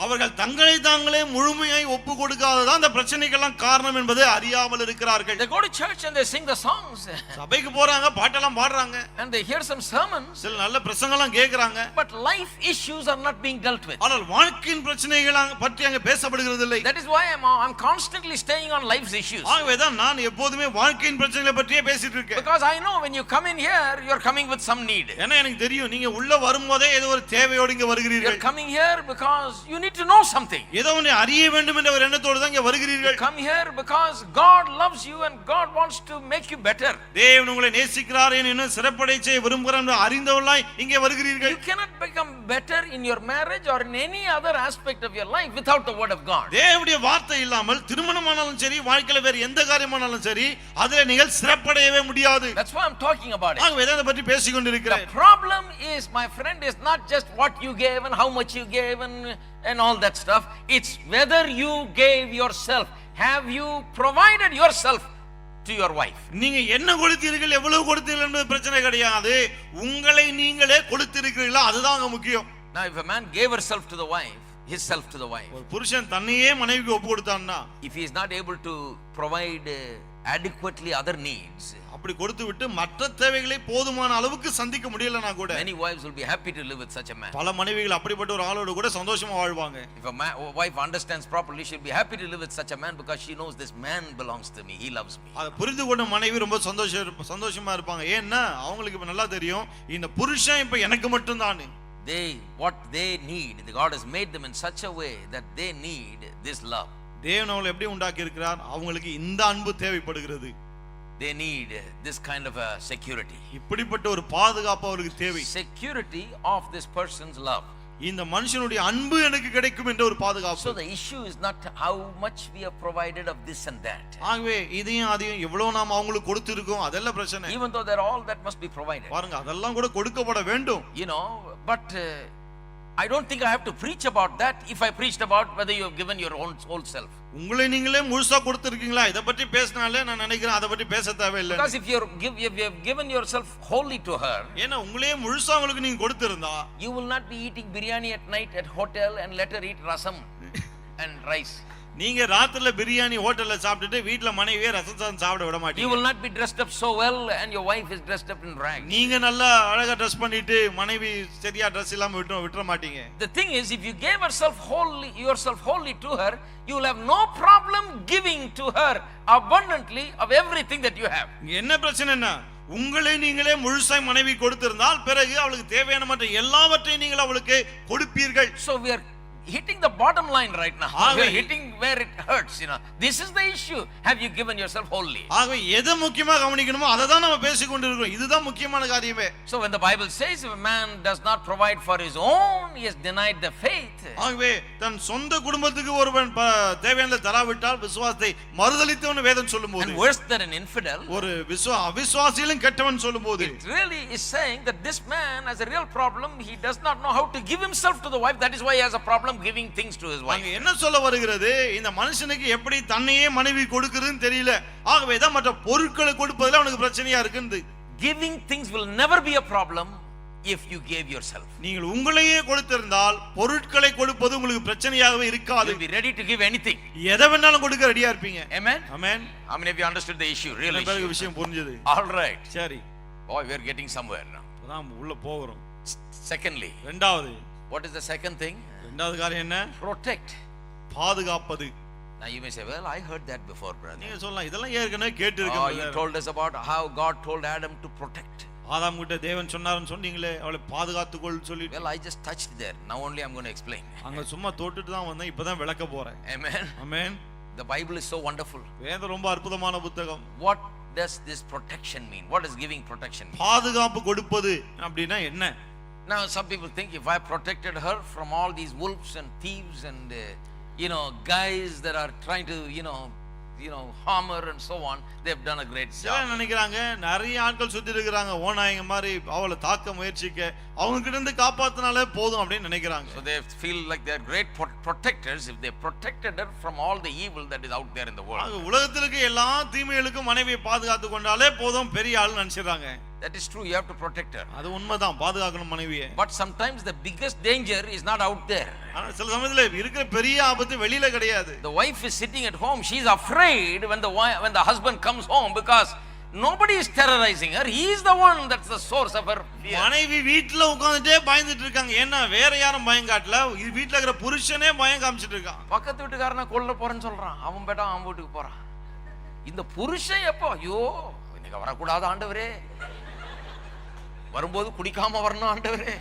அவர்கள் தங்களை தாங்களே முழுமையாய் ஒப்பு கொடுக்காததான் அந்த பிரச்சனைக்கெல்லாம் காரணம் என்பதை அறியாமல் இருக்கிறார்கள். They go to church and they sing the songs. சபைக்கு போறாங்க, பாட்டெல்லாம் பாடுறாங்க. And they hear some sermons. சில நல்ல பிரசங்கெல்லாம் கேக்குறாங்க. But life issues are not being dealt with. ஆனால் வாழ்க்கையின் பிரச்சனைகள் பற்றி அங்க பேசப்படுகிறது இல்லை. That is why I'm constantly staying on life's issues. ஆகவேதான் நான் எப்போதுமே வாழ்க்கையின் பிரச்சனைகளை பற்றியே பேசிட்டு இருக்கேன். Because I know when you come in here you are coming with some need. ஏன்னா எனக்கு தெரியும் நீங்க உள்ள வரும்போதே ஏதோ ஒரு தேவையோடு இங்க வருகிறீர்கள். You are coming here because you need to know something. ஏதோ ஒன்று அறிய வேண்டும் என்ற ஒரு எண்ணத்தோடு தான் இங்க வருகிறீர்கள். You come here because God loves you and God wants to make you better. தேவன் உங்களை நேசிக்கிறார் இன்னும் சிறப்படைய செய்ய விரும்புகிறார் என்று அறிந்தவர்களாய் இங்கே வருகிறீர்கள். You cannot become better in your marriage or in any other aspect of your life without the word of God. தேவனுடைய வார்த்தை இல்லாமல் திருமணமானாலும் சரி வாழ்க்கையில வேற எந்த காரியமானாலும் சரி அதிலே நீங்கள் சிறப்படையவே முடியாது. That's why I'm talking about it. நான் வேதத்தை பற்றி பேசிக் கொண்டிருக்கிறேன். The problem is, my friend, is not just what you gave and how much you gave and all that stuff. It's whether you gave yourself. Have you provided yourself to your wife? நீங்க என்ன கொடுத்தீர்கள் எவ்வளவு கொடுத்தீர்கள் என்பது பிரச்சனை கிடையாது. உங்களை நீங்களே கொடுத்திருக்கிறீர்களா அதுதான் அங்க முக்கியம். Now if a man gave himself to the wife, ஒரு புருஷன் தன்னையே மனைவிக்கு ஒப்பு கொடுத்தான்னா, if he is not able to provide adequately other needs, அப்படி கொடுத்து விட்டு மற்ற தேவைகளை போதுமான அளவுக்கு சந்திக்க முடியலனா கூட, many wives will be happy to live with such a man. பல மனைவிகள் அப்படிப்பட்ட ஒரு ஆளோடு கூட சந்தோஷமா வாழ்வாங்க. If a wife understands properly, she will be happy to live with such a man because she knows this man belongs to me, he loves me. அது புரிந்து கொண்ட மனைவி ரொம்ப சந்தோஷமா இருப்பாங்க. ஏன்னா அவங்களுக்கு இப்ப நல்லா தெரியும் இந்த புருஷன் இப்ப எனக்கு மட்டும் தான். What they need, God has made them in such a way that they need this love. தேவன் அவங்களை எப்படி உண்டாக்கி இருக்கிறார், அவங்களுக்கு இந்த அன்பு தேவைப்படுகிறது. They need this kind of a security. இப்படிப்பட்ட ஒரு பாதுகாப்பு அவங்களுக்கு தேவை. Security of this person's love. இந்த மனுஷனுடைய அன்பு எனக்கு கிடைக்கும் என்ற ஒரு பாதுகாப்பு. So the issue is not how much we have provided of this and that. ஆகவே இதையும் அதையும் எவ்வளவு நாம் அவங்களுக்கு கொடுத்திருக்கோம் அதெல்லாம் பிரச்சனை. Even though they're all that must be provided. பாருங்க அதெல்லாம் கூட கொடுக்கப்பட வேண்டும். You know, but I don't think I have to preach about that if I preached about whether you have given your own whole self. உங்களை நீங்களே முழுசா கொடுத்திருக்கீங்களா இத பத்தி பேசினாலே நான் நினைக்கிறேன் அத பத்தி பேச தேவையில்லை. Because if you have given yourself wholly to her, ஏன்னா உங்களே முழுசா உங்களுக்கு நீங்க கொடுத்திருந்தா, you will not be eating biryani at night at hotel and later eat rasam and rice. நீங்க ராத்திரில பிரியாணி ஹோட்டல்ல சாப்பிட்டுட்டு வீட்ல மனைவியே ரசம் சாதம் சாப்பிட விட மாட்டீங்க. You will not be dressed up so well and your wife is dressed up in rags. நீங்க நல்லா அழகா Dress பண்ணிட்டு மனைவி சரியா Dress இல்லாம விட்டுற மாட்டீங்க. The thing is, if you gave yourself wholly to her, you will have no problem giving to her abundantly of everything that you have. என்ன பிரச்சனைனா உங்களை நீங்களே முழுசாய் மனைவி கொடுத்திருந்தால் பிறகு அவளுக்கு தேவையான மற்ற எல்லாவற்றையும் நீங்கள் அவளுக்கு கொடுப்பீர்கள். So we are hitting the bottom line right now. We are hitting where it hurts, you know. This is the issue. Have you given yourself wholly? ஆகவே எதை முக்கியமா கவனிக்கணுமோ அதை தான் நாம பேசிக் கொண்டிருக்கிறோம். இதுதான் முக்கியமான காரியமே. So when the Bible says if a man does not provide for his own, he has denied the faith. ஆகவே தன் சொந்த குடும்பத்துக்கு ஒருவன் தேவையானதை தராவிட்டால் விசுவாசத்தை மறுதலித்தவன் வேதம் சொல்லும்போது, and worse than an infidel, ஒரு அவிசுவாசியிலும் கெட்டவன் சொல்லும்போது, it really is saying that this man has a real problem. He does not know how to give himself to the wife. That is why he has a problem giving things to his wife. என்ன சொல்ல வருகிறது, இந்த மனுஷனுக்கு எப்படி தன்னையே மனைவி கொடுக்கிறதுன்னு தெரியல. ஆகவே தான் மற்ற பொருட்களை கொடுப்பதில அவனுக்கு பிரச்சனையா இருக்குது. Giving things will never be a problem if you gave yourself. நீங்கள் உங்களையே கொடுத்திருந்தால் பொருட்களை கொடுப்பது உங்களுக்கு பிரச்சனையாகவே இருக்காது. You will be ready to give anything. எதை வேணாலும் கொடுக்க ரெடியா இருப்பீங்க. Amen. Amen. How many of you understood the issue? Really? இந்த விஷயம் புரிஞ்சது. All right. சரி. Boy, we are getting somewhere now. நாம் உள்ள போறோம். Secondly, இரண்டாவது, what is the second thing? இரண்டாவது காரியம் என்ன? Protect. பாதுகாப்பது. Now you may say, well, I heard that before, brother. நீங்க சொல்லலாம் இதெல்லாம் ஏற்கனவே கேட்டிருக்கேன். You told us about how God told Adam to protect. ஆதாம் கிட்ட தேவன் சொன்னாருன்னு சொன்னீங்களே, அவளை பாதுகாத்துக்கொள் சொல்லி. Well, I just touched there. Now only I'm going to explain. அங்க சும்மா தொட்டுட்டு தான் வந்தேன், இப்பதான் விளக்க போறேன். Amen. Amen. The Bible is so wonderful. வேதம் ரொம்ப அற்புதமான புத்தகம். What does this protection mean? What does giving protection mean? பாதுகாப்பு கொடுப்பது அப்படினா என்ன? Now some people think if I protected her from all these wolves and thieves and guys that are trying to harm her and so on, they've done a great job. நினைக்கிறாங்க நிறைய ஆட்கள் சுத்தி இருக்காங்க ஓநாயங்க மாதிரி அவளை தாக்க முயற்சிக்க அவங்க கிட்ட இருந்து காப்பாத்தினாலே போதும் அப்படி நினைக்கிறாங்க. So they feel like they are great protectors if they protected her from all the evil that is out there in the world. உலகத்துல இருக்க எல்லா தீமைகளுக்கும் மனைவியை பாதுகாத்து கொண்டாலே போதும் பெரிய ஆள் நினைச்சிராங்க. That is true. You have to protect her. அது உண்மைதான், பாதுகாக்கணும் மனைவியை. But sometimes the biggest danger is not out there. ஆனா சில சமயத்துல இருக்கிற பெரிய ஆபத்து வெளியில கிடையாது. The wife is sitting at home. She is afraid when the husband comes home because nobody is terrorizing her. He is the one that's the source of her fear. மனைவி வீட்ல உட்கார்ந்துட்டே பயந்துட்டு இருக்காங்க. ஏன்னா வேற யாரும் பயம் காட்டல, வீட்ல இருக்கிற புருஷனே பயம் காமிச்சிட்டு இருக்கான். பக்கத்து வீட்டுக்காரனா கொல்ல போறேன்னு சொல்றான், அவன் பேட்டா அவன் வீட்டுக்கு போறான். இந்த புருஷன் எப்போ ஐயோ இன்னைக்கு வரக்கூடாது ஆண்டவரே, வரும்போது குடிக்காம வரணும் ஆண்டவரே,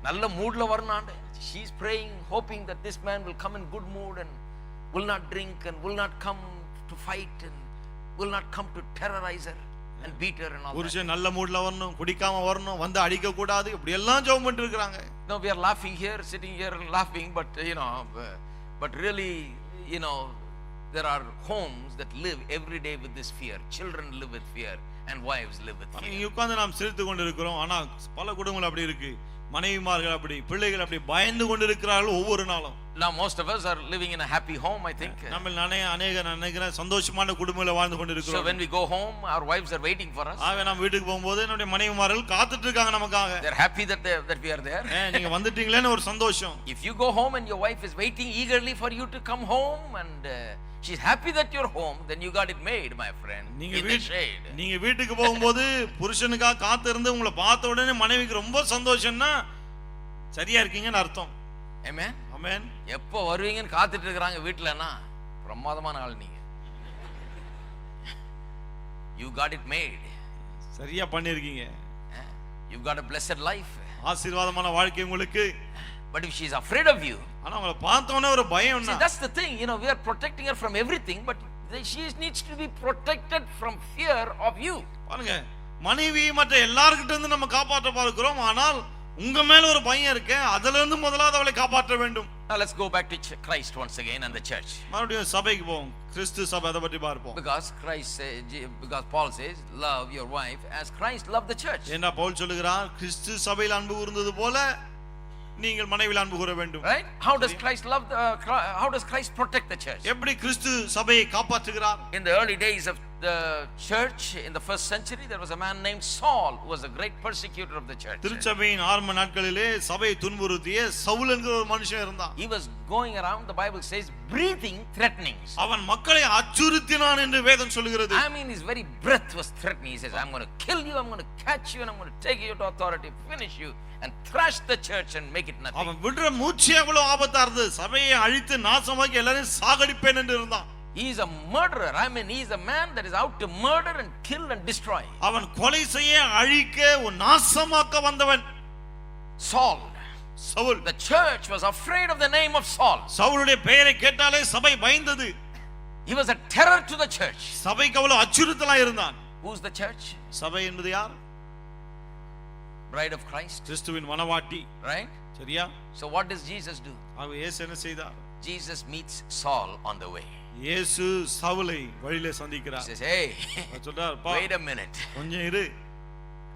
நல்ல மூட்ல வரணும் ஆண்டவரே. She is praying, hoping that this man will come in good mood and will not drink and will not come to fight and will not come to terrorize her and beat her and all that. புருஷன் நல்ல மூட்ல வரணும், குடிக்காம வரணும், வந்து அடிக்க கூடாது, இப்படி எல்லாம் ஜெபம் பண்ணிட்டு இருக்காங்க. No, we are laughing here, sitting here and laughing, but but really, there are homes that live every day with this fear. Children live with fear and wives live with fear. இங்க உட்கார்ந்து நாம் சிரித்து கொண்டிருக்கிறோம், ஆனா பல குடும்பங்கள் அப்படி இருக்கு. மனைவிமார்கள் அப்படி, பிள்ளைகள் அப்படி பயந்து கொண்டிருக்கிறார்கள் ஒவ்வொரு நாளும். Now most of us are living in a happy home, I think. நம்ம அநேக சந்தோஷமான குடும்பத்துல வாழ்ந்து So கொண்டிருக்கிறோம். when we go home, our wives are waiting for us. ஆவே நம்ம வீட்டுக்கு போகும்போது நம்முடைய மனைவிமார்கள் காத்துட்டு இருக்காங்க நமக்காக. They're happy that we are there. நீங்க வந்துட்டீங்களேன்னு ஒரு சந்தோஷம். If you go home and your wife is waiting eagerly for you to come home and she's happy that you're home, then you got it made, my friend. நீங்க வீட்டுக்கு போகும்போது புருஷனுக்காக காத்து இருந்து உங்களை பார்த்த உடனே மனைவிக்கு ரொம்ப சந்தோஷம்னா சரியா இருக்கீங்கன்னு அர்த்தம். Amen. Amen. எப்போ வருவீங்கன்னு காத்துட்டு இருக்காங்க வீட்லனா பிரமாதமான ஆள் நீங்க. You got it made. சரியா பண்ணிருக்கீங்க. You got a blessed life. ஆசீர்வாதமான வாழ்க்கை உங்களுக்கு. But if she is afraid of you, ஆனா உங்களை பார்த்தோனே ஒரு பயம். See, that's the thing, we are protecting her from everything, but she needs to be protected from fear of you. பாருங்க, மனைவி மற்ற எல்லார்கிட்ட இருந்து நம்ம காப்பாற்ற பார்க்கிறோம், ஆனால் உங்க மேல ஒரு பயம் இருக்கு, அதுல இருந்து முதலாவது அவளை காப்பாற்ற வேண்டும். Now let's go back to Christ once again and the church. மறுபடியும் சபைக்கு போவோம், கிறிஸ்து சபை அதை பற்றி பார்ப்போம். Because Paul says, love your wife as Christ loved the church. என்ன பவுல் சொல்லுகிறார், கிறிஸ்து சபையில் அன்பு கூர்ந்தது போல நீங்கள் மனைவியில் அன்பு கூர வேண்டும். Right? How does Christ protect the church? எப்படி கிறிஸ்து சபையை காப்பாற்றுகிறார்? In the early days of the church, in the first century, there was a man named Saul who was a great persecutor of the church. திருச்சபையின் ஆரம்ப நாட்களிலே சபையை துன்புறுத்திய சவுல் என்கிற ஒரு மனுஷன் இருந்தான். He was going around, the Bible says, breathing threatenings. அவன் மக்களை அச்சுறுத்தினான் என்று வேதம் சொல்கிறது. I mean, his very breath was threatening. He says, I'm going to kill you, I'm going to catch you, and I'm going to take you to authority, finish you, and thrash the church and make it nothing. அவன் விடுற மூச்சு எவ்வளவு ஆபத்தா இருந்தது, சபையை அழித்து நாசமாக்கி எல்லாரையும் சாகடிப்பேன் என்று இருந்தான். He is a murderer. I mean, he is a man that is out to murder and kill and destroy. அவன் கொலை செய்ய, அழிக்க, நாசமாக்க வந்தவன். Saul. Saul. The church was afraid of the name of Saul. சவுலுடைய பெயரை கேட்டாலே சபை பயந்தது. He was a terror to the church. சபைக்கு அவ்வளவு அச்சுறுத்தலா இருந்தான். Who's the church? சபை என்பது யார்? Bride of Christ. கிறிஸ்துவின் மணவாட்டி. Right? சரியா? So what does Jesus do? அவர் இயேசு என்ன செய்தார்? Jesus meets Saul on the way. இயேசு சவுலை வழியிலே சந்திக்கிறார். He says, hey, சொல்றார், wait a minute. கொஞ்சம் இரு.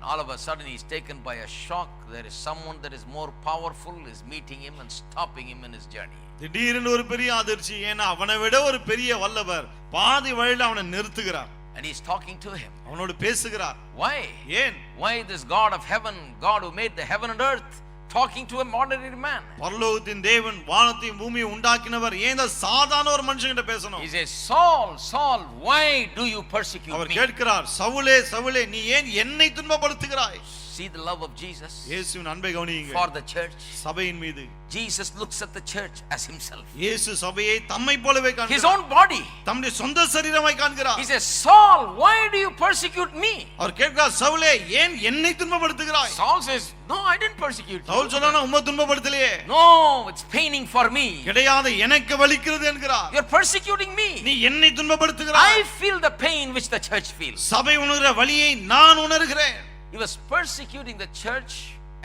All of a sudden he is taken by a shock. There is someone that is more powerful is meeting him and stopping him in his journey. திடீரென்று ஒரு பெரிய அதிர்ச்சி, ஏன்னா அவனை விட ஒரு பெரிய வல்லவர் பாதி வழியில அவனை நிறுத்துகிறார். And he is talking to him. அவனோடு பேசுகிறார். Why? ஏன்? Why this God of heaven, God who made the heaven and earth, talking to an ordinary man? பரலோகத்தின் தேவன், வானத்தையும் பூமியையும் உண்டாக்கினவர் ஏன் இந்த சாதாரண ஒரு மனுஷன்கிட்ட பேசணும்? He says, Saul, Saul, why do you persecute me? அவர் கேட்கிறார், சவுலே, சவுலே, நீ ஏன் என்னை துன்பப்படுத்துகிறாய்? See the love of Jesus. இயேசுவின் அன்பை கவனியுங்கள். For the church. சபையின் மீது. Jesus looks at the church as himself. இயேசு சபையை தம்மை போலவே காண்கிறார். His own body. தம்முடைய சொந்த சரீரமாய் காண்கிறார். He says, Saul, why do you persecute me? அவர் கேட்கிறார், சவுலே, ஏன் என்னை துன்பப்படுத்துகிறாய்? Saul says, no, I didn't persecute you. Saul சொன்னானா, உம்மை துன்பப்படுத்தலையே. No, it's paining for me. கிடையாது, எனக்கு வலிக்கிறது என்கிறார். You're persecuting me. நீ என்னை துன்பப்படுத்துகிறாய். I feel the pain which the church feels. சபை உணர்கிற வலியை நான் உணர்கிறேன். He was persecuting the church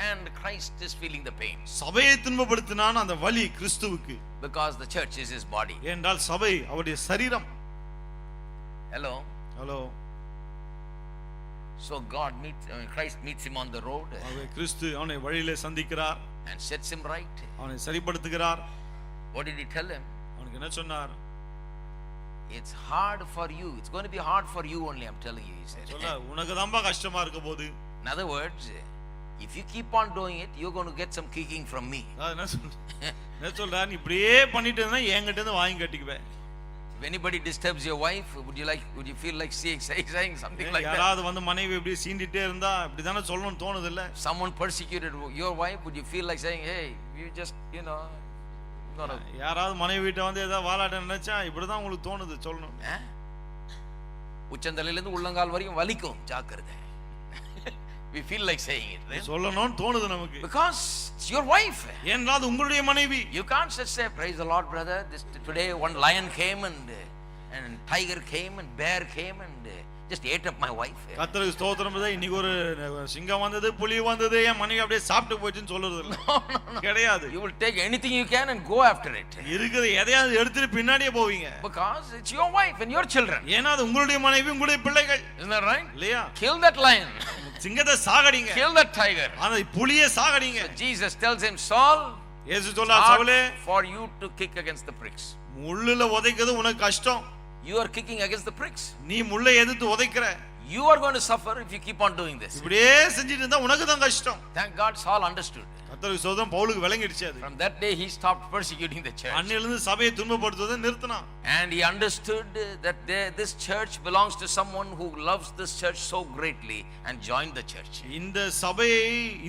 and Christ is feeling the pain. சபையை துன்பப்படுத்தினான் அந்த வலி கிறிஸ்துவுக்கு. Because the church is his body. ஏனென்றால் சபை அவருடைய சரீரம். Hello. Hello. So Christ meets him on the road. கிறிஸ்து அவனை வழியிலே சந்திக்கிறார். And sets him right. அவனை சரிப்படுத்துகிறார். What did he tell him? அவனுக்கு என்ன சொன்னார்? It's hard for you. It's going to be hard for you only, I'm telling you, he said. சொல்ல உனக்கு தான்பா கஷ்டமா இருக்க போகுது. In other words, if you keep on doing it, you're going to get some kicking from me. என்ன சொல்ற, நீ இப்படியே பண்ணிட்டு இருந்தா என்கிட்ட இருந்து வாங்கி கட்டிக்குவே. If anybody disturbs your wife, would you feel like saying something like that? யாராவது வந்து மனைவி இப்படி சீண்டிட்டே இருந்தா இப்படி தான சொல்லணும்னு தோணுது இல்ல? Someone persecuted your wife, would you feel like saying, hey, you just, யாராவது மனைவி வீட்டை வந்து ஏதாவது வாலாட்ட நினைச்சா இப்படிதான் உங்களுக்கு தோணுது சொல்லணும். உச்சந்தலையில இருந்து உள்ளங்கால் வரைக்கும் வலிக்கும், ஜாக்கிரதை. We feel like saying it. சொல்லணும்னு தோணுது நமக்கு. Because it's your wife. ஏன்னா அது உங்களுடைய மனைவி. You can't just say, praise the Lord, brother. Today one lion came and tiger came and bear came and just ate up my wife. கர்த்தருக்கு ஸ்தோத்திரம் brother. இன்னைக்கு ஒரு சிங்கம் வந்தது, புலி வந்தது, என் மனைவி அப்படியே சாப்பிட்டு போச்சுன்னு சொல்றது இல்ல. கிடையாது. You will take anything you can and go after it. இருக்குது எதையாவது எடுத்துட்டு பின்னாடியே போவீங்க. Because it's your wife and your children. ஏன்னா அது உங்களுடைய மனைவி, உங்களுடைய பிள்ளைகள். Isn't that right? இல்லையா? Kill that lion. சிங்கத்தை சாகடிங்க. Kill that tiger. அந்த புலியை சாகடிங்க. So Jesus tells him, Saul, இயேசு சொல்றார், சவுலே, for you to kick against the pricks. முள்ளுல உதைக்கிறது உனக்கு கஷ்டம். You are kicking against the pricks. நீ முள்ளை எதிர்த்து உதைக்கிற. You are going to suffer if you keep on doing this. இப்படியே செஞ்சிட்டு இருந்தா உனக்கு தான் கஷ்டம். Thank God Saul understood. கர்த்தருக்கு ஸ்தோத்திரம், பவுலுக்கு விளங்கிடுச்சு அது. From that day he stopped persecuting the church. அன்னையிலிருந்து சபையை துன்பப்படுத்துவதை நிறுத்தினான். And he understood that this church belongs to someone who loves this church so greatly and joined the church.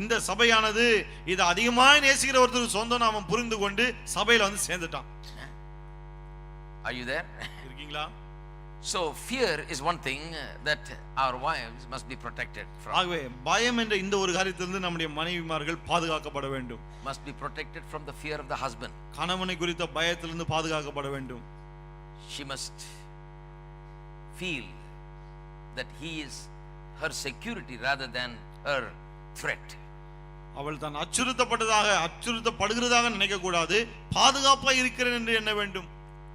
இந்த சபையானது இது அதிகமாக நேசிக்கிற ஒருத்தருக்கு சொந்தம் நாம புரிந்து கொண்டு சபையில வந்து சேர்ந்துட்டான். Are you there? இருக்கீங்களா? So fear is one thing that our wives must be protected from. ஆகவே பயம் என்ற இந்த ஒரு காரியத்திலிருந்து நம்முடைய மனைவிமார்கள் பாதுகாக்கப்பட வேண்டும். Must be protected from the fear of the husband. கணவனை குறித்த பயத்திலிருந்து பாதுகாக்கப்பட வேண்டும். She must feel that he is her security rather than her threat. அவள் தான் அச்சுறுத்தப்படுகிறதாக நினைக்க கூடாது, பாதுகாப்பா இருக்கிறேன் என்று எண்ண வேண்டும்.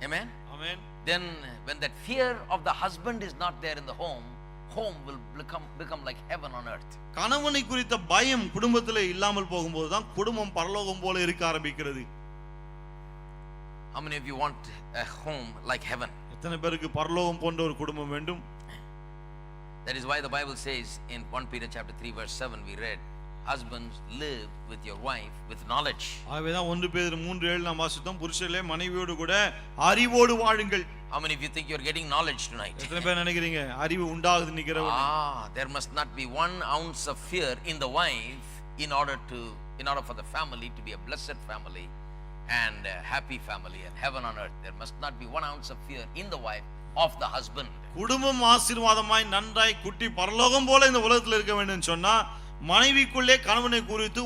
Amen. Amen. Then when that fear of the husband is not there in the home will become like heaven on earth. கணவனை குறித்த பயம் குடும்பத்திலே இல்லாமல் போகும்போது தான் குடும்பம் பரலோகம் போல இருக்க ஆரம்பிக்கிறது. How many of you want a home like heaven? எத்தனை பேருக்கு பரலோகம் போன்ற ஒரு குடும்பம் வேண்டும்? That is why the Bible says in 1 Peter chapter 3 verse 7 we read, husbands live with your wife with knowledge. ஆகவேதான் 1 பேதுரு 3:7 நாம் வாசித்தோம், புருஷர்களே மனைவியோடு கூட அறிவோடு வாழுங்கள். How many of you think you are getting knowledge tonight? எத்தனை பேர் நினைக்கிறீங்க அறிவு உண்டாகுது நிக்கிறவங்க? There must not be 1 ounce of fear in the wife in order for the family to be a blessed family and a happy family and heaven on earth. There must not be 1 ounce of fear in the wife of the husband. குடும்பம் ஆசீர்வாதமாய் நன்றாய் குட்டி பரலோகம் போல இந்த உலகத்தில் இருக்க வேண்டும் சொன்னா மனைவிக்குள்ளே கணவனை குறித்து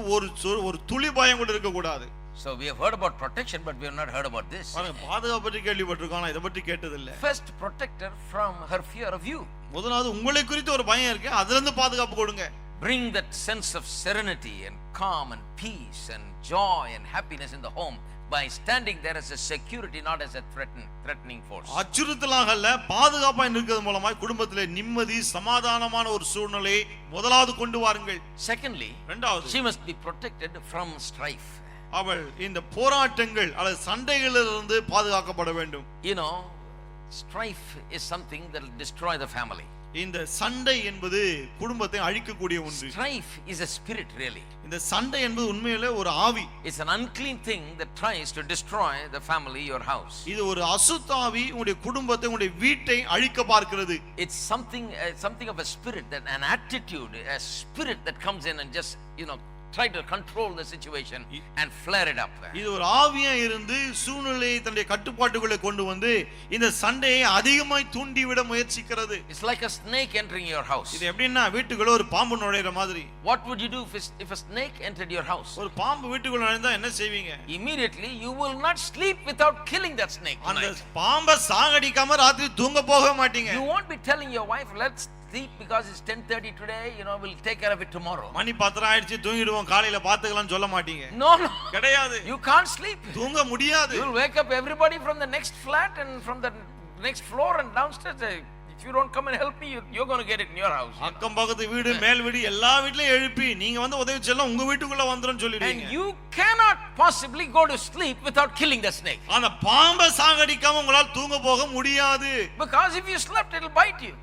ஒரு துளி பயம் கூட இருக்க கூடாது. So we have heard about protection, but we have not heard about this. பாதுகாப்பு பற்றி கேள்விப்பட்டிருக்கோம், ஆனா இத பற்றி கேட்டதில்லை. First protect her from her fear of you. முதலாவது உங்களை குறித்து ஒரு பயம் இருக்கு, அதில இருந்து பாதுகாப்பு கொடுங்க. Bring that sense of serenity and calm and peace and joy and happiness in the home by standing there as a security, not as a threatening force. அச்சுறுத்தலாக அல்ல, பாதுகாப்பாக இருக்கிறது மூலமாய் குடும்பத்திலே நிம்மதி சமாதானமான ஒரு சூழ்நிலையை முதலாவது கொண்டு வாருங்கள். Secondly, இரண்டாவது, she must be protected from strife. அவள் இந்த போராட்டங்கள் அல்லது சண்டைகளிலிருந்து பாதுகாக்கப்பட வேண்டும். You know, strife is something that will destroy the family. இந்த சண்டை என்பது குடும்பத்தை அழிக்கக்கூடிய ஒன்று. Strife is a spirit really. இந்த சண்டை என்பது உண்மையிலே ஒரு ஆவி. It's an unclean thing that tries to destroy the family, your house. இது ஒரு அசுத்த ஆவி உங்களுடைய குடும்பத்தை உங்களுடைய வீட்டை அழிக்க பார்க்கிறது. It's something of a spirit, that an attitude, a spirit that comes in and just try to control the situation and flare it up. இது ஒரு ஆவியா இருந்து சூழ்நிலையை தன்னுடைய கட்டுப்பாட்டுக்குள்ளே கொண்டு வந்து இந்த சண்டையை அதிகமாய் தூண்டி விட முயற்சிக்கிறது. It's like a snake entering your house. இது எப்படின்னா வீட்டுக்குள்ள ஒரு பாம்பு நுழையிற மாதிரி. What would you do if a snake entered your house? ஒரு பாம்பு வீட்டுக்குள்ள நுழைந்தா என்ன செய்வீங்க? Immediately you will not sleep without killing that snake tonight. அந்த பாம்பை சாகடிக்காம ராத்திரி தூங்க போக மாட்டீங்க. You won't be telling your wife, let's sleep because it's 10:30 today, we'll take care of it tomorrow. மணி 10 ஆயிடுச்சு தூங்கிடுவோம் காலையில பாத்துக்கலாம் சொல்ல மாட்டீங்க. No. கிடையாது. You can't sleep. தூங்க முடியாது. You will wake up everybody from the next flat and from the next floor and downstairs. If you don't come and help me, you're going to get it in your house. அக்கம் பக்கத்து வீடு மேல் வீடு எல்லா வீட்லயும் எழுப்பி நீங்க வந்து உதவி செய்யலாம் உங்க வீட்டுக்குள்ள வந்துரும் சொல்லிடுவீங்க. And you cannot possibly go to sleep without killing the snake. அந்த பாம்பை சாகடிக்காம உங்களால் தூங்க போக முடியாது. Because if you slept, it will bite you.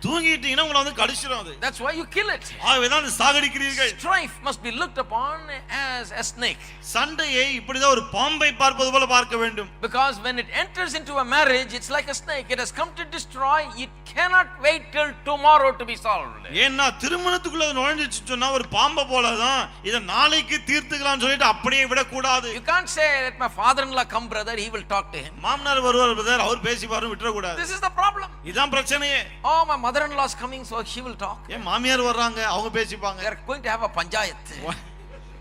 தூங்கிட்டீங்கன்னா உங்களை வந்து கடிச்சிரும் அது. That's why you kill it. ஆகவேதான் சாகடிக்கிறீர்கள். Strife must be looked upon as a snake. சண்டையை இப்படிதான் ஒரு பாம்பை பார்ப்பது போல பார்க்க வேண்டும். Because when it enters into a marriage, it's like a snake. It has come to destroy. It cannot wait till tomorrow to be solved. ஏன்னா திருமணத்துக்குள்ள நுழைஞ்சிச்சு சொன்னா ஒரு பாம்பை போலதான் இத நாளைக்கு தீர்த்துக்கலாம்னு சொல்லிட்டு அப்படியே விட கூடாது. You can't say that my father-in-law come brother, he will talk to him. மாமனார் வருவார் பிரதர், அவர் பேசிப்பாரு, விட்டுற கூடாது. This is the problem. இதான் பிரச்சனையே. Oh, my mother-in-law is coming, so she will talk. ஏன் மாமியார் வர்றாங்க, அவங்க பேசிப்பாங்க. They are going to have a panchayat.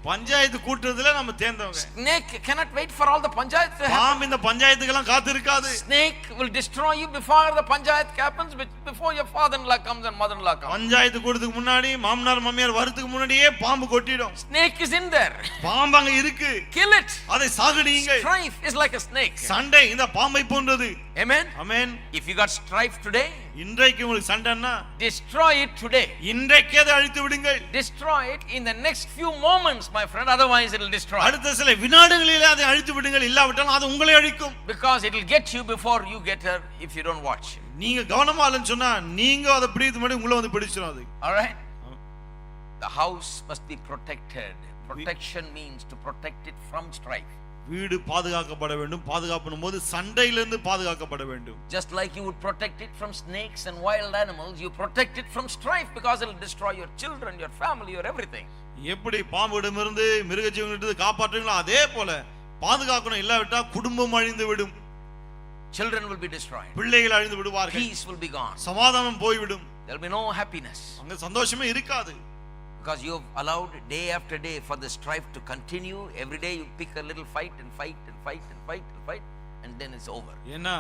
Panchayat கூட்டுறதுல நம்ம தேர்ந்தவங்க. Snake cannot wait for all the panchayat to happen. பாம்பு இந்த பஞ்சாயத்துக்கெல்லாம் காத்து இருக்காது. Snake will destroy you before the panchayat happens, before your father-in-law comes and mother-in-law comes. Panchayat கூட்டத்துக்கு முன்னாடி மாமனார் மாமியார் வரதுக்கு முன்னாடியே பாம்பு கொட்டிடும். Snake is in there. பாம்பு அங்க இருக்கு. Kill it. அதை சாகடிங்க. Strife is like a snake. சண்டை இந்த பாம்பை போன்றது. Amen. Amen. If you got strife today, இன்றைக்கு உங்களுக்கு சண்டைன்னா destroy it today. இன்றைக்கே அதை அழித்து விடுங்கள். Destroy it in the next few moments, my friend, otherwise it will destroy. அடுத்த சில வினாடிகளிலே அதை அழித்து விடுங்கள், இல்லாவிட்டால் அது உங்களை அழிக்கும். Because it will get you before you get her if you don't watch. நீங்க கவனமா இல்லன்னு சொன்னா நீங்க அதை பிடித்து முன்னாடி உங்களை வந்து பிடிச்சிரும் அது. All right. The house must be protected. Protection means to protect it from strife. வீடு பாதுகாக்கப்பட வேண்டும். பாதுகாப்பும் போது சண்டையிலிருந்து பாதுகாக்கப்பட வேண்டும். Just like you would protect it from snakes and wild animals, you protect it from strife because it will destroy your children, your family, your everything. எப்படி பாம்பிடமிருந்து மிருக ஜீவனிலிருந்து காப்பாற்றுங்களோ அதே போல பாதுகாக்கணும், இல்லாவிட்டா குடும்பம் அழிந்து விடும். Children will be destroyed. பிள்ளைகள் அழிந்து விடுவார்கள். Peace will be gone. சமாதானம் போய்விடும். There will be no happiness. அங்க சந்தோஷமே இருக்காது. Because you have allowed day after day for the strife to continue. Every day you pick a little fight and fight and fight and fight and fight, and then it's over. ஏன்னா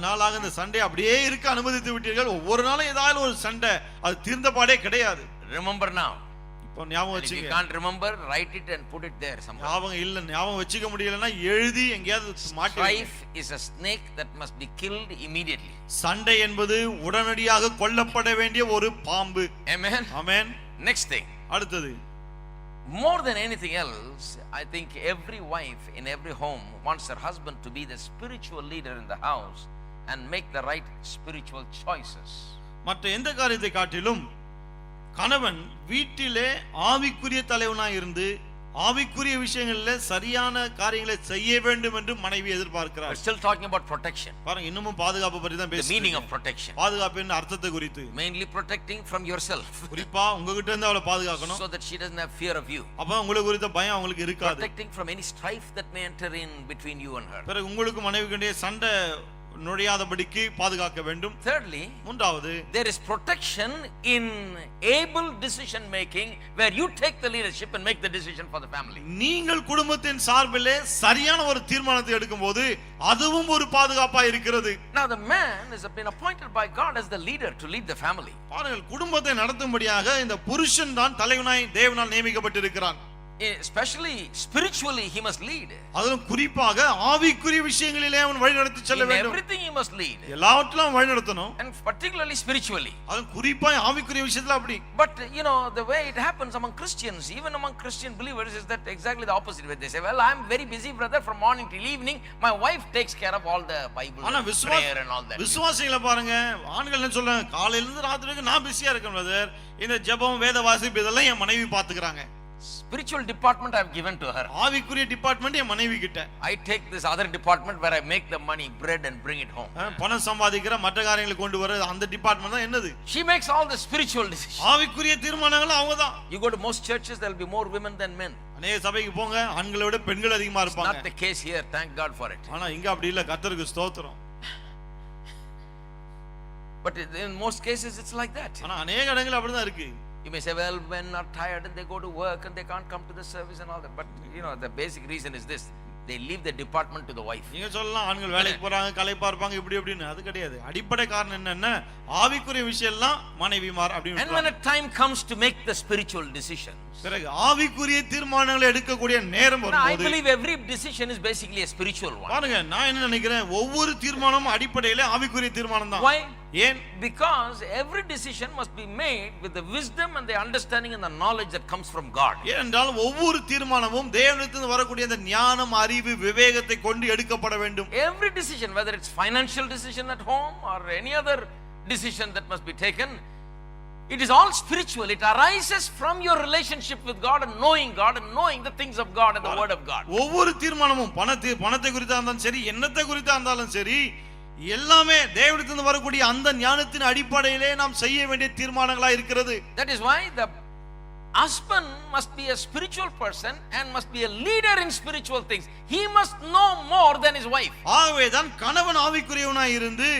நாளாக இந்த சண்டை அப்படியே இருக்க அனுமதித்து விட்டீர்கள். ஒவ்வொரு நாளும் ஏதாவது ஒரு சண்டை, அது தீர்ந்த பாடே கிடையாது. Remember now. இப்போ ஞாபகம் If you வச்சுங்க. can't remember, write it and put it there somewhere. ஞாபகம் வச்சுக்க முடியலன்னா எழுதி எங்கேயாவது மாட்டி. Strife is a snake that must be killed immediately. சண்டை என்பது உடனடியாக கொல்லப்பட வேண்டிய ஒரு பாம்பு. Amen. ஆமென். Next thing. அடுத்தது, More than anything else, I think every wife in every home wants her husband to be the spiritual leader in the house and make the right spiritual choices. மற்ற எந்த காரியத்தை காட்டிலும் கணவன் வீட்டிலே ஆவிக்குரிய தலைவனாய் இருந்து ஆவிக்குரிய விஷயங்களில் சரியான காரியங்களை செய்ய வேண்டும் என்று மனைவி எதிர்பார்க்கிறார். We're still talking about protection. பாருங்க, இன்னமும் பாதுகாப்பு பற்றி தான் The பேசுறோம். meaning of protection. பாதுகாப்பின் அர்த்தத்தை குறித்து. Mainly protecting from yourself. குறிப்பா உங்ககிட்ட இருந்து அவளை பாதுகாக்கணும். So that she doesn't have fear of you. அப்ப உங்களுக்கு குறித்த பயம் அவங்களுக்கு இருக்காது. Protecting from any strife that may enter in between you and her. பிறகு உங்களுக்கு மனைவிக்கிட்டே சண்டை நுழையாதபடிக்கு பாதுகாக்க வேண்டும். Thirdly, மூன்றாவது, there is protection in able decision making where you take the leadership and make the decision for the family. நீங்கள் குடும்பத்தின் சார்பிலே சரியான ஒரு தீர்மானத்தை எடுக்கும்போது அதுவும் ஒரு பாதுகாப்பா இருக்கிறது. Now the man has been appointed by God as the leader to lead the family. பாருங்கள், குடும்பத்தை நடத்தும்படியாக இந்த புருஷன் தான் தலைவனாய் தேவனால் நியமிக்கப்பட்டிருக்கிறான். Especially spiritually he must lead. அதுவும் குறிப்பாக ஆவிக்குரிய விஷயங்களிலே அவன் வழி நடத்தி செல்ல In வேண்டும். everything he must lead. எல்லாவற்றிலும் வழி நடத்தணும். And particularly spiritually. அதுவும் குறிப்பா ஆவிக்குரிய விஷயத்துல அப்படி. But you know the way it happens among Christians, even among Christian believers, is that exactly the opposite way. They say, well, I'm very busy brother from morning till evening, my wife takes care of all the Bible ஆனா and prayer and all that. விசுவாசிகளை பாருங்க, ஆண்கள் என்ன சொல்றாங்க, காலையில இருந்து ராத்திரி வரைக்கும் நான் பிஸியா இருக்கேன் பிரதர், இந்த ஜெபம் வேத வாசிப்பு இதெல்லாம் என் மனைவி பாத்துக்கறாங்க. Spiritual department I have given to her. ஆவிக்குரிய டிபார்ட்மென்ட் என் மனைவி கிட்ட. I take this other department where I make the money, bread and bring it home. பணம் சம்பாதிக்கிற மற்ற காரியங்களை கொண்டு வர அந்த டிபார்ட்மென்ட் தான் என்னது? She makes all the spiritual decisions. ஆவிக்குரிய தீர்மானங்கள் அவங்க தான். You go to most churches, there will be more women than men. அநேக சபைக்கு போங்க, ஆண்களை விட பெண்கள் அதிகமா இருப்பாங்க. Not the case here, thank God for it. ஆனா இங்க அப்படி இல்ல, கர்த்தருக்கு ஸ்தோத்திரம். But in most cases it's like that. ஆனா அநேக இடங்கள் அப்படிதான் இருக்கு. You may say, well, men are tired and they go to work and they can't come to the service and all that. But you know, the basic reason is this: they leave the department to the wife. நீங்க சொல்லலாம் ஆண்கள் வேலைக்கு போறாங்க, களைப்பா இருப்பாங்க, இப்படி இப்படின்னு. அது கிடையாது. அடிப்படை காரணம் என்னன்னா ஆவிக்குரிய விஷயம் எல்லாம் மனைவிமார் அப்படி. And when a time comes to make the spiritual decisions, பிறகு ஆவிக்குரிய தீர்மானங்களை எடுக்கக்கூடிய நேரம் வரும்போது, I believe every decision is basically a spiritual one. பாருங்க, நான் என்ன நினைக்கிறேன், ஒவ்வொரு தீர்மானமும் அடிப்படையில ஆவிக்குரிய தீர்மானம் தான். Why? ஏன்? Because every decision must be made with the wisdom and the understanding and the knowledge that comes from God. ஏனென்றால் ஒவ்வொரு தீர்மானமும் தேவனிடத்திலிருந்து வரக்கூடிய அந்த ஞானம், அறிவு, விவேகத்தை கொண்டு எடுக்கப்பட வேண்டும். Every decision, whether it's financial decision at home or any other decision that must be taken, it is all spiritual. It arises from your relationship with God and knowing the things of God and the word of God. ஒவ்வொரு தீர்மானமும் பணத்தை குறித்தா இருந்தாலும் சரி, என்னத்தை குறித்தா இருந்தாலும் சரி, எல்லாமே தேவனிடத்திலிருந்து வரக்கூடிய அந்த ஞானத்தின் அடிப்படையிலே நாம் செய்ய வேண்டிய தீர்மானங்களா இருக்கிறது. That is why the husband must be a spiritual person and must be a leader in spiritual things. He must know more than his wife. ஆகவே தான் கணவன் ஆவிக்குரியவனாய் இருந்து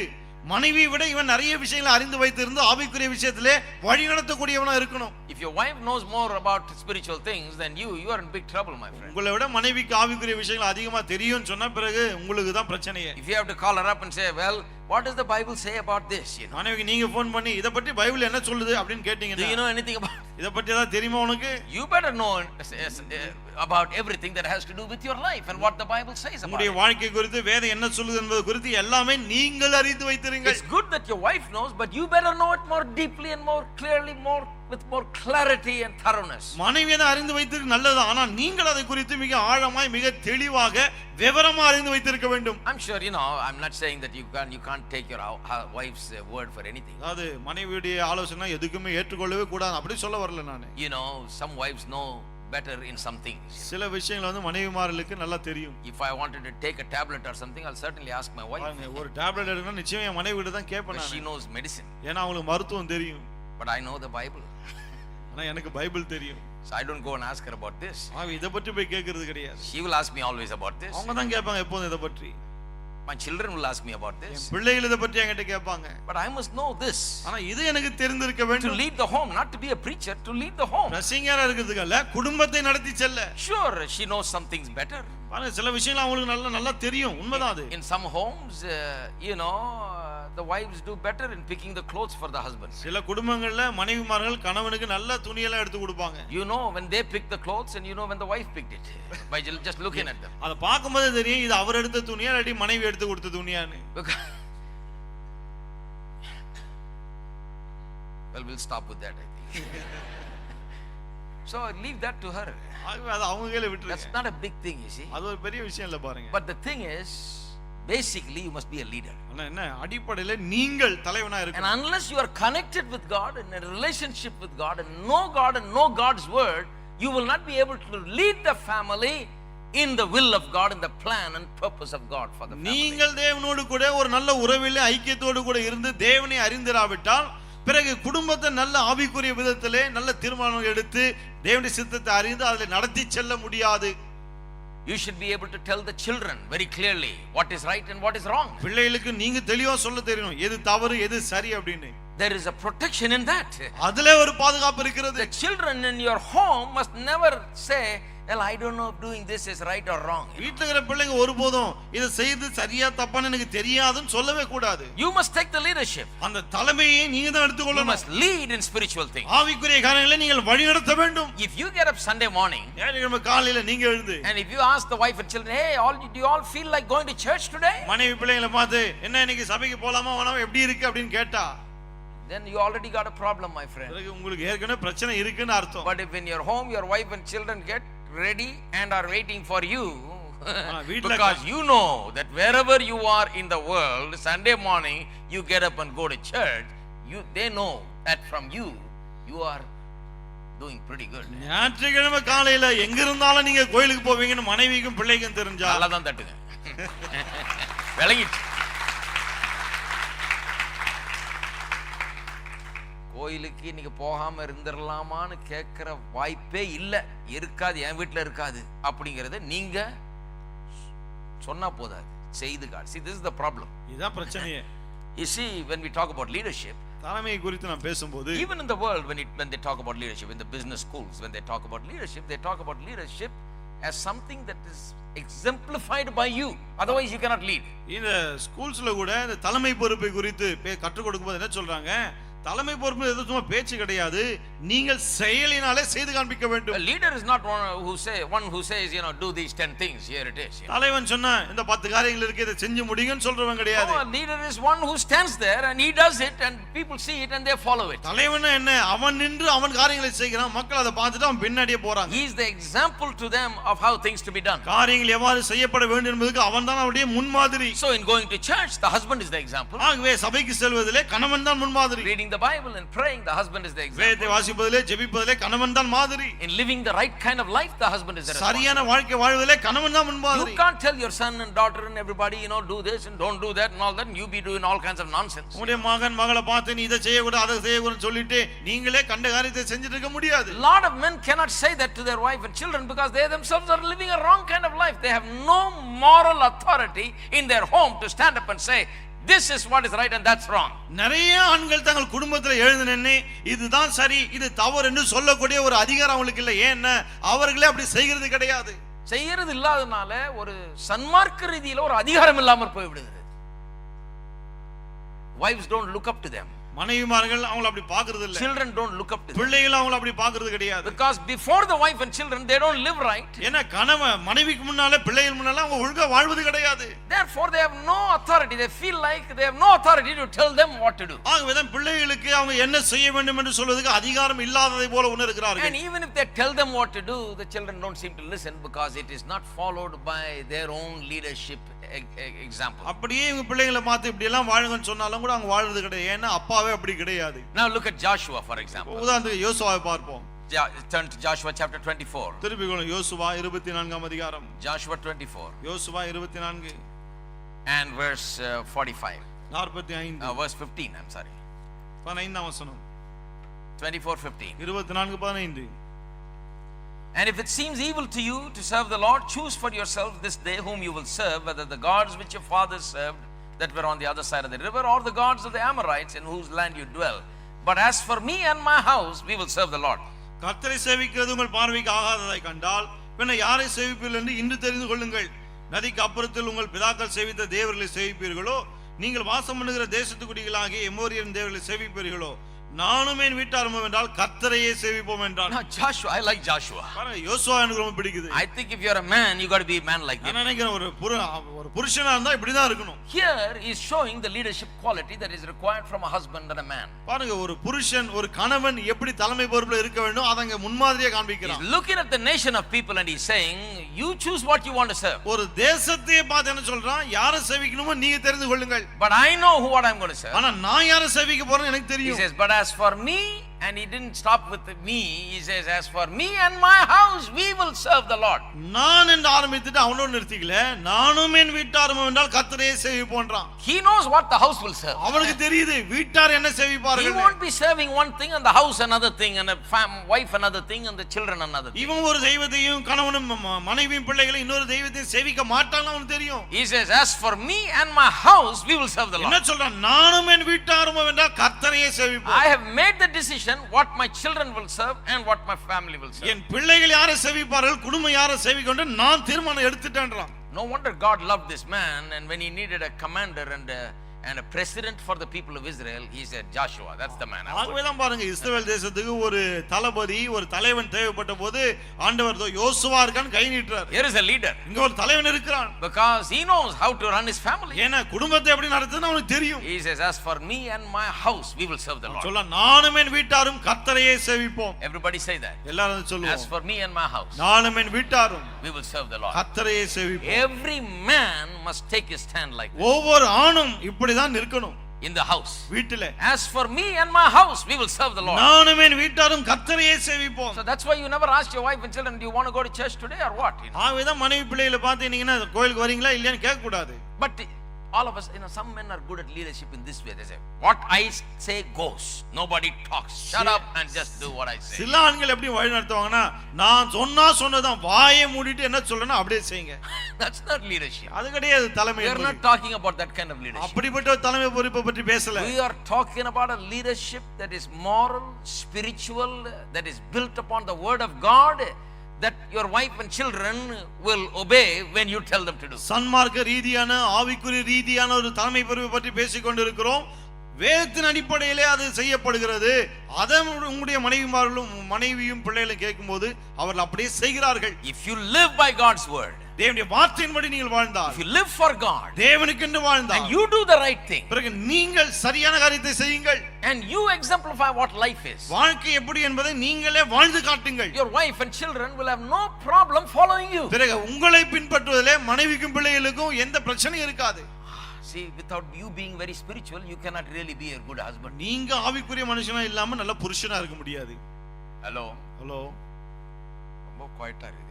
மனைவியை விட இவன் நிறைய விஷயங்களை அறிந்து வைத்திருந்து ஆவிக்குரிய விஷயத்திலே வழி நடத்தக்கூடியவனா இருக்கணும். If your wife knows more about spiritual things than you are in big trouble, my friend. உங்களை விட மனைவிக்கு ஆவிக்குரிய விஷயங்கள் அதிகமா தெரியும்னு சொன்ன பிறகு உங்களுக்கு தான் பிரச்சனையே. If you have to call her up and say, well, what does the Bible say about this? மனைவிக்கு நீங்க ஃபோன் பண்ணி இத பத்தி பைபிள் என்ன சொல்லுது அப்படினு கேட்டிங்கனா, do you know anything about இத பத்தி ஏதாவது தெரியுமா உனக்கு? You better know about everything that has to do with your life and what the Bible says about it. உங்களுடைய வாழ்க்கை குறித்து வேதம் என்ன சொல்லுது என்பது குறித்து எல்லாமே நீங்கள் அறிந்து வைத்திருங்கள். It's good that your wife knows, but you better know it more deeply and more clearly, with more clarity and thoroughness. மனைவியை அறிந்து வைத்திருக்க நல்லது, ஆனால் நீங்கள் அதை குறித்து மிக ஆழமாய் மிக தெளிவாக விவரமா அறிந்து வைத்திருக்க வேண்டும். I'm sure I'm not saying that you can't take your wife's word for anything. அது மனைவியுடைய ஆலோசனை எதுக்குமே ஏற்றுக்கொள்ளவே கூடாது அப்படி சொல்ல வரல நான். Some wives know better in some things. சில விஷயங்கள் வந்து மனைவிமார்களுக்கு நல்லா தெரியும். If I wanted to take a tablet or something, I'll certainly ask my wife. ஒரு டேப்லெட் எடுக்கணும் நிச்சயமா என் மனைவி கிட்ட தான் கேட்பேன் நான். She knows medicine. ஏன்னா அவங்களுக்கு மருத்துவம் தெரியும். But I know the Bible. ஆனா எனக்கு பைபிள் தெரியும். So I don't go and ask her about this. இத பத்தி போய் கேக்குறது கிடையாது. She will ask me always about this. அவங்க தான் கேட்பாங்க எப்பவும் இத பற்றி. My children will ask me about this. என் பிள்ளைகள் இத பத்தி என்கிட்ட கேட்பாங்க. But I must know this. ஆனா இது எனக்கு தெரிந்திருக்க வேண்டும். To lead the home, not to be a preacher, to lead the home. பிரசங்கியாரா இருக்கிறதுக்கு அல்ல, குடும்பத்தை நடத்தி செல்ல. Sure, she knows some things better. ஆனா சில விஷயங்கள் அவங்களுக்கு நல்லா தெரியும், உண்மைதான் அது. In some homes, the wives do better in picking the clothes for the husband. சில குடும்பங்கள்ல மனைவிமார்கள் கணவனுக்கு நல்ல துணியெல்லாம் எடுத்து கொடுப்பாங்க. When they pick the clothes and when the wife picked it by just looking at them. அத பாக்கும்போது தெரியும் இது அவர் எடுத்த துணியா இல்ல மனைவி எடுத்து கொடுத்த துணியான்னு. Well, we'll stop with that, I think. So leave that to her. அது அவங்க கையில விட்டுருங்க. That's not a big thing, you see. அது ஒரு பெரிய விஷயம் இல்ல பாருங்க. But the thing is, basically you must be a leader. என்ன அடிப்படையில் நீங்கள் தலைவனா இருக்கணும். And unless you are connected with God in a relationship with God and know God's word, you will not be able to lead the family in the will of God, in the plan and purpose of God for the family. நீங்கள் தேவனோடு கூட ஒரு நல்ல உறவிலே ஐக்கியத்தோடு கூட இருந்து தேவனை அறிந்திராவிட்டால் பிறகு குடும்பத்தை நல்ல ஆவிக்குரிய விதத்திலே நல்ல தீர்மானம் எடுத்து தேவனுடைய சித்தத்தை அறிந்து அதிலே நடத்தி செல்ல முடியாது. You should be able to tell the children very clearly what is right and what is wrong. பிள்ளைகளுக்கு நீங்க தெளிவா சொல்ல தெரியணும் எது தவறு எது சரி அப்படினு. There is a protection in that. அதிலே ஒரு பாதுகாப்பு இருக்கிறது. The children in your home must never say, well, I don't know if doing this is right or wrong. வீட்ல இருக்கிற பிள்ளைங்க ஒருபோதும் இத செய்து சரியா தப்பான்னு எனக்கு தெரியாதுன்னு சொல்லவே கூடாது. You must take the leadership. அந்த தலைமையை நீங்க தான் எடுத்துக்கொள்ளணும். You must lead in spiritual things. ஆவிக்குரிய காரியங்களை நீங்கள் வழிநடத்த வேண்டும். If you get up Sunday morning, ஞாயிற்றுக்கிழமை காலையில நீங்க எழுந்து, and if you ask the wife and children, hey, do you all feel like going to church today? மனைவி பிள்ளைகளை பார்த்து என்ன இன்னைக்கு சபைக்கு போலாமா வேணாமா எப்படி இருக்கு அப்படினு கேட்டா, then you already got a problem, my friend. உங்களுக்கு ஏற்கனவே பிரச்சனை இருக்குன்னு அர்த்தம். But if in your home your wife and children get ready and are waiting for you, because you know that wherever you are in the world, Sunday morning you get up and go to church, they know that from you are doing pretty good. ஞாயிற்றுக்கிழமை காலையில எங்க இருந்தாலும் நீங்க கோயிலுக்கு போவீங்கன்னு மனைவிக்கும் பிள்ளைக்கும் தெரிஞ்சா நல்லா தான் தட்டுங்க. விளங்கிட்டு கோயிலுக்கு இன்னைக்கு போகாம இருந்திரலாமான்னு கேட்கிற வாய்ப்பே இல்ல, இருக்காது, என் வீட்டுல இருக்காது அப்படிங்கறத நீங்க சொன்னா போதாது, செய்து காட்டு. See, this is the problem. இதான் பிரச்சனையே. You see, when we talk about leadership, தலைமை குறித்து நான் பேசும்போது, even in the world when they talk about leadership, in the business schools when they talk about leadership, they talk about leadership as something that is exemplified by you, otherwise you cannot lead. இந்த ஸ்கூல்ஸ்ல கூட இந்த தலைமை பொறுப்பை குறித்து கற்றுக் கொடுக்கும்போது என்ன சொல்றாங்க, தலைமை பொறுப்பு எது சும்மா பேச்சு கிடையாது, நீங்கள் செயலினாலே செய்து காண்பிக்க A வேண்டும். leader is not one who says, do these 10 things, here it is. தலைவன் சொன்னா இந்த 10 காரியங்கள் இருக்கு இதை செஞ்சு முடிங்கன்னு சொல்றவன் கிடையாது. No, a leader is one who stands there and he does it and people see it and they follow it. தலைவன் என்ன, அவன் நின்று அவன் காரியங்களை செய்கிறான், மக்கள் அதை பார்த்துட்டு அவன் பின்னாடியே போறாங்க. He is the example to them of how things to be done. காரியங்கள் எவ்வாறு செய்யப்பட வேண்டும் என்பதற்கு அவன் தான் அவருடைய முன்மாதிரி. So in going to church, the husband is the example. ஆகவே சபைக்கு செல்வதிலே கணவன் தான் முன்மாதிரி. Reading the Bible and praying, the husband is the example. வேதத்தை வாசிப்பதிலே ஜெபிப்பதிலே கணவன் தான் மாதிரி. In living the right kind of life, the husband is the responsible. சரியான வாழ்க்கை வாழ்வதிலே கணவன் தான் முன்மாதிரி. You can't tell your son and daughter and everybody, do this and don't do that and all that, and you be doing all kinds of nonsense. உங்களுடைய மகன் மகளை பார்த்து நீ இதை செய்யக்கூடாது அதை செய்யக்கூடாதுன்னு சொல்லிட்டு நீங்களே கண்ட காரியத்தை செஞ்சுட்டு இருக்க முடியாது. A lot of men cannot say that to their wife and children because they themselves are living a wrong kind of life. They have no moral authority in their home to stand up and say, this is what is right and that's wrong. நிறைய ஆண்கள் தங்கள் குடும்பத்தில் எழுந்து நின்று இதுதான் சரி இது தவறு என்று சொல்லக்கூடிய ஒரு அதிகாரம் அவங்களுக்கு இல்லை. ஏன்னா அவர்களே அப்படி செய்கிறது கிடையாது. செய்யறது இல்லாதனால ஒரு சன்மார்க்க ரீதியில ஒரு அதிகாரம் இல்லாமற் போய்விடுது. Wives don't look up to them. மனைவிமார்கள் அவங்கள அப்படி பார்க்கிறது இல்ல. Children don't look up to them. பிள்ளைகள் அவங்கள அப்படி பார்க்கிறது கிடையாது. Because before the wife and children they don't live right. ஏன்னா கணவன் மனைவிக்கு முன்னால பிள்ளைகள் முன்னால அவங்க ஒழுங்கா வாழ்வது கிடையாது. Therefore they have no authority. They feel like they have no authority to tell them what to do. ஆகவே தான் பிள்ளைகளுக்கு அவங்க என்ன செய்ய வேண்டும் என்று சொல்வதற்கு அதிகாரம் இல்லாததை போல உணர்கிறார்கள். And even if they tell them what to do, the children don't seem to listen because it is not followed by their own leadership example. அப்படியே இவங்க பிள்ளைகளை பார்த்து இப்படி எல்லாம் வாழுங்கன்னு சொன்னாலும் கூட அவங்க வாழ்றது கிடையாது. ஏன்னா அப்பாவே அப்படி கிடையாது. Now look at Joshua for example. உதாரணத்துக்கு யோசுவாவை பார்ப்போம். Turn to Joshua chapter 24. திருப்பிக்கொள்ளும் யோசுவா 24ஆம் அதிகாரம். Joshua 24. Joshua 24 and verse 45. 45. Verse 15, I'm sorry. 15ஆம் வசனம். 24:15. 24:15. And if it seems evil to you to serve the Lord, choose for yourself this day whom you will serve, whether the gods which your fathers served that were on the other side of the river, or the gods of the Amorites in whose land you dwell. But as for me and my house, we will serve the Lord. கர்த்தரை சேவிக்கிறது உங்கள் பார்வைக்கு ஆகாததை கண்டால் பின்ன யாரை சேவிப்பீர்கள் என்று இன்று தெரிந்து கொள்ளுங்கள். நதிக்கு அப்புறத்தில் உங்கள் பிதாக்கள் சேவித்த தேவர்களை சேவிப்பீர்களோ, நீங்கள் வாசம் பண்ணுகிற தேசத்து குடிகளாகிய எமோரியன் தேவர்களை சேவிப்பீர்களோ, நானும் என் வீட்டாரும் என்றால் கர்த்தரையே சேவிப்போம் என்றான். Now Joshua, I like Joshua. பாருங்க யோசுவா எனக்கு ரொம்ப பிடிக்குது. I think if you're a man, you got to be a man like that. நான் நினைக்கிறேன் ஒரு புருஷனா இருந்தா இப்படி தான் இருக்கணும். Here he is showing the leadership quality that is required from a husband and a man. பாருங்க ஒரு புருஷன் ஒரு கணவன் எப்படி தலைமை பொறுப்புல இருக்க வேண்டும் அதங்க முன்மாதிரியா காண்பிக்கிறான். He's looking at the nation of people and he's saying, you choose what you want to serve. ஒரு தேசத்தை பார்த்து என்ன சொல்றான், யாரை சேவிக்கணுமோ நீங்க தெரிந்து கொள்ளுங்கள். But I know what I'm going to serve. ஆனா நான் யாரை சேவிக்க போறேன்னு எனக்கு தெரியும். He says, but as for me, and he didn't stop with me, he says, as for me and my house, we will serve the Lord. நான் என்று ஆரம்பித்துட்டு அவனோட நிறுத்திக்கல, நானும் என் வீட்டாரும் என்றால் கர்த்தரையே சேவிப்போன்றான். He knows what the house will serve. அவனுக்கு தெரியுது வீட்டார் என்ன சேவிப்பார்கள். He won't be serving one thing and the house another thing and a wife another thing and the children another thing. இவன் ஒரு தெய்வத்தையும் கணவனும் மனைவியும் பிள்ளைகளும் இன்னொரு தெய்வத்தையும் சேவிக்க மாட்டான்னு அவனுக்கு தெரியும். He says, as for me and my house, we will serve the Lord. என்ன சொல்றான், நானும் என் வீட்டாரும் என்றால் கர்த்தரையே சேவிப்போம். I have made the decision what my children will serve and what my family will serve. என் பிள்ளைகள் யாரை சேவிப்பார்கள், குடும்பம் யாரை சேவிக்கொண்டு நான் தீர்மானம் எடுத்துட்டேன்றான். No wonder God loved this man, and when he needed a commander and a president for the people of Israel, he said, Joshua, that's the man. ஆகவே தான் பாருங்க இஸ்ரவேல் தேசத்துக்கு ஒரு தளபதி ஒரு தலைவன் தேவைப்பட்ட போது ஆண்டவர் யோசுவா இருக்கான்னு கை நீட்டுறார். Here is a leader. இங்க ஒரு தலைவன் இருக்கிறான். Because he knows how to run his family. ஏன்னா குடும்பத்தை எப்படி நடத்துதுன்னு அவனுக்கு தெரியும். He says, as for me and my house, we will serve the Lord. சொல்ல நானும் என் வீட்டாரும் கர்த்தரையே சேவிப்போம். Everybody say that. எல்லாரும் சொல்லுவோம். As for me and my house, நானும் என் வீட்டாரும் we will serve the Lord. கர்த்தரையே சேவிப்போம். Every man must take his stand like that. ஒவ்வொரு ஆணும் இப்படி தான் இருக்கணும். In the house, வீட்டிலே. As for me and my house, we will serve the Lord. நானும் என் வீட்டாரும் கர்த்தரையே சேவிப்போம். So that's why you never ask your wife and children, do you want to go to church today or what? ஆகவே தான் மனைவி பிள்ளைகளை பார்த்தீங்கன்னா கோயிலுக்கு வரீங்களா இல்லையான்னு கேட்க கூடாது. But all of us, some men are good at leadership in this way. They say, what I say goes. Nobody talks. Shut up and just do what I say. சில ஆண்கள் எப்படி வழி நடத்துவாங்கன்னா, நான் சொன்னதான் வாயை மூடிட்டு என்ன சொல்றேனோ அப்படியே செய்யுங்க. That's not leadership. அது கிடையாது தலைமை. We are not talking about that kind of leadership. அப்படிப்பட்ட ஒரு தலைமை பொறுப்பை பற்றி பேசல. We are talking about a leadership that is moral, spiritual, that is built upon the word of God, that your wife and children will obey when you tell them to do. சன்மார்க்க ரீதியான ஆவிக்குரிய ரீதியான ஒரு தலைமை பொறுப்பை பற்றி பேசிக் கொண்டிருக்கிறோம். வேதத்தின் அடிப்படையிலே அது செய்யப்படுகிறது. அதை உங்களுடைய மனைவியும் பிள்ளைகளும் கேட்கும்போது அவர்கள் அப்படியே செய்கிறார்கள். If you live by God's word, தேவனுடைய வார்த்தையின்படி நீங்கள் வாழ்ந்தால், if you live for God, தேவனுக்கென்று வாழ்ந்தால், and you do the right thing, பிறகு நீங்கள் சரியான காரியத்தை செய்யுங்கள், and you exemplify what life is, வாழ்க்கை எப்படி என்பதை நீங்களே வாழ்ந்து காட்டுங்கள், your wife and children will have no problem following you. பிறகு உங்களை பின்பற்றுவதிலே மனைவிக்கும் பிள்ளைகளுக்கும் எந்த பிரச்சனையும் இருக்காது. See, without you being very spiritual, you cannot really be a good husband. நீங்க ஆவிக்குரிய மனுஷனா இல்லாம நல்ல புருஷனா இருக்க முடியாது. Hello. ரொம்ப குவைட்டா இருக்கு.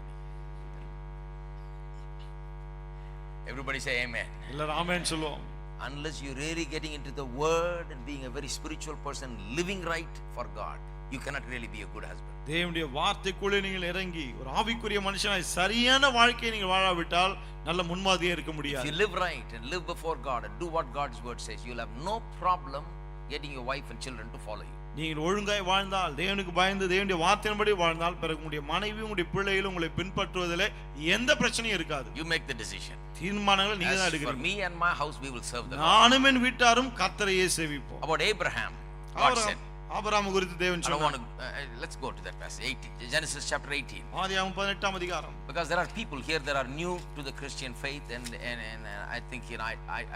Everybody say amen. எல்லாரும் ஆமென் சொல்லுவோம். Unless you're really getting into the word and being a very spiritual person, living right for God, you cannot really be a good husband. தேவனுடைய வார்த்தைக்குள்ளே நீங்கள் இறங்கி ஒரு ஆவிக்குரிய மனுஷனாய் சரியான வாழ்க்கையை நீங்கள் வாழாவிட்டால் நல்ல முன்மாதிரியா இருக்க முடியாது. If you live right and live before God and do what God's word says, you'll have no problem getting your wife and children to follow you. நீங்கள் ஒழுங்காய் வாழ்ந்தால், தேவனுக்கு பயந்து தேவனுடைய வார்த்தையின்படி வாழ்ந்தால், பிறகு உங்களுடைய மனைவி உங்களுடைய பிள்ளைகளும் உங்களை பின்பற்றுவதிலே எந்த பிரச்சனையும் இருக்காது. You make the decision. தீர்மானங்களை நீங்க தான் எடுக்கிறீங்க. For me and my house we will serve the Lord. நானும் என் வீட்டாரும் கர்த்தரையே சேவிப்போம். About Abraham, God said, Abraham குறித்து தேவன் சொன்னார். Let's go to that passage, 18, Genesis chapter 18. ஆதியாகமம் 18ஆம் அதிகாரம். Because there are people here that are new to the Christian faith, and I think, you know,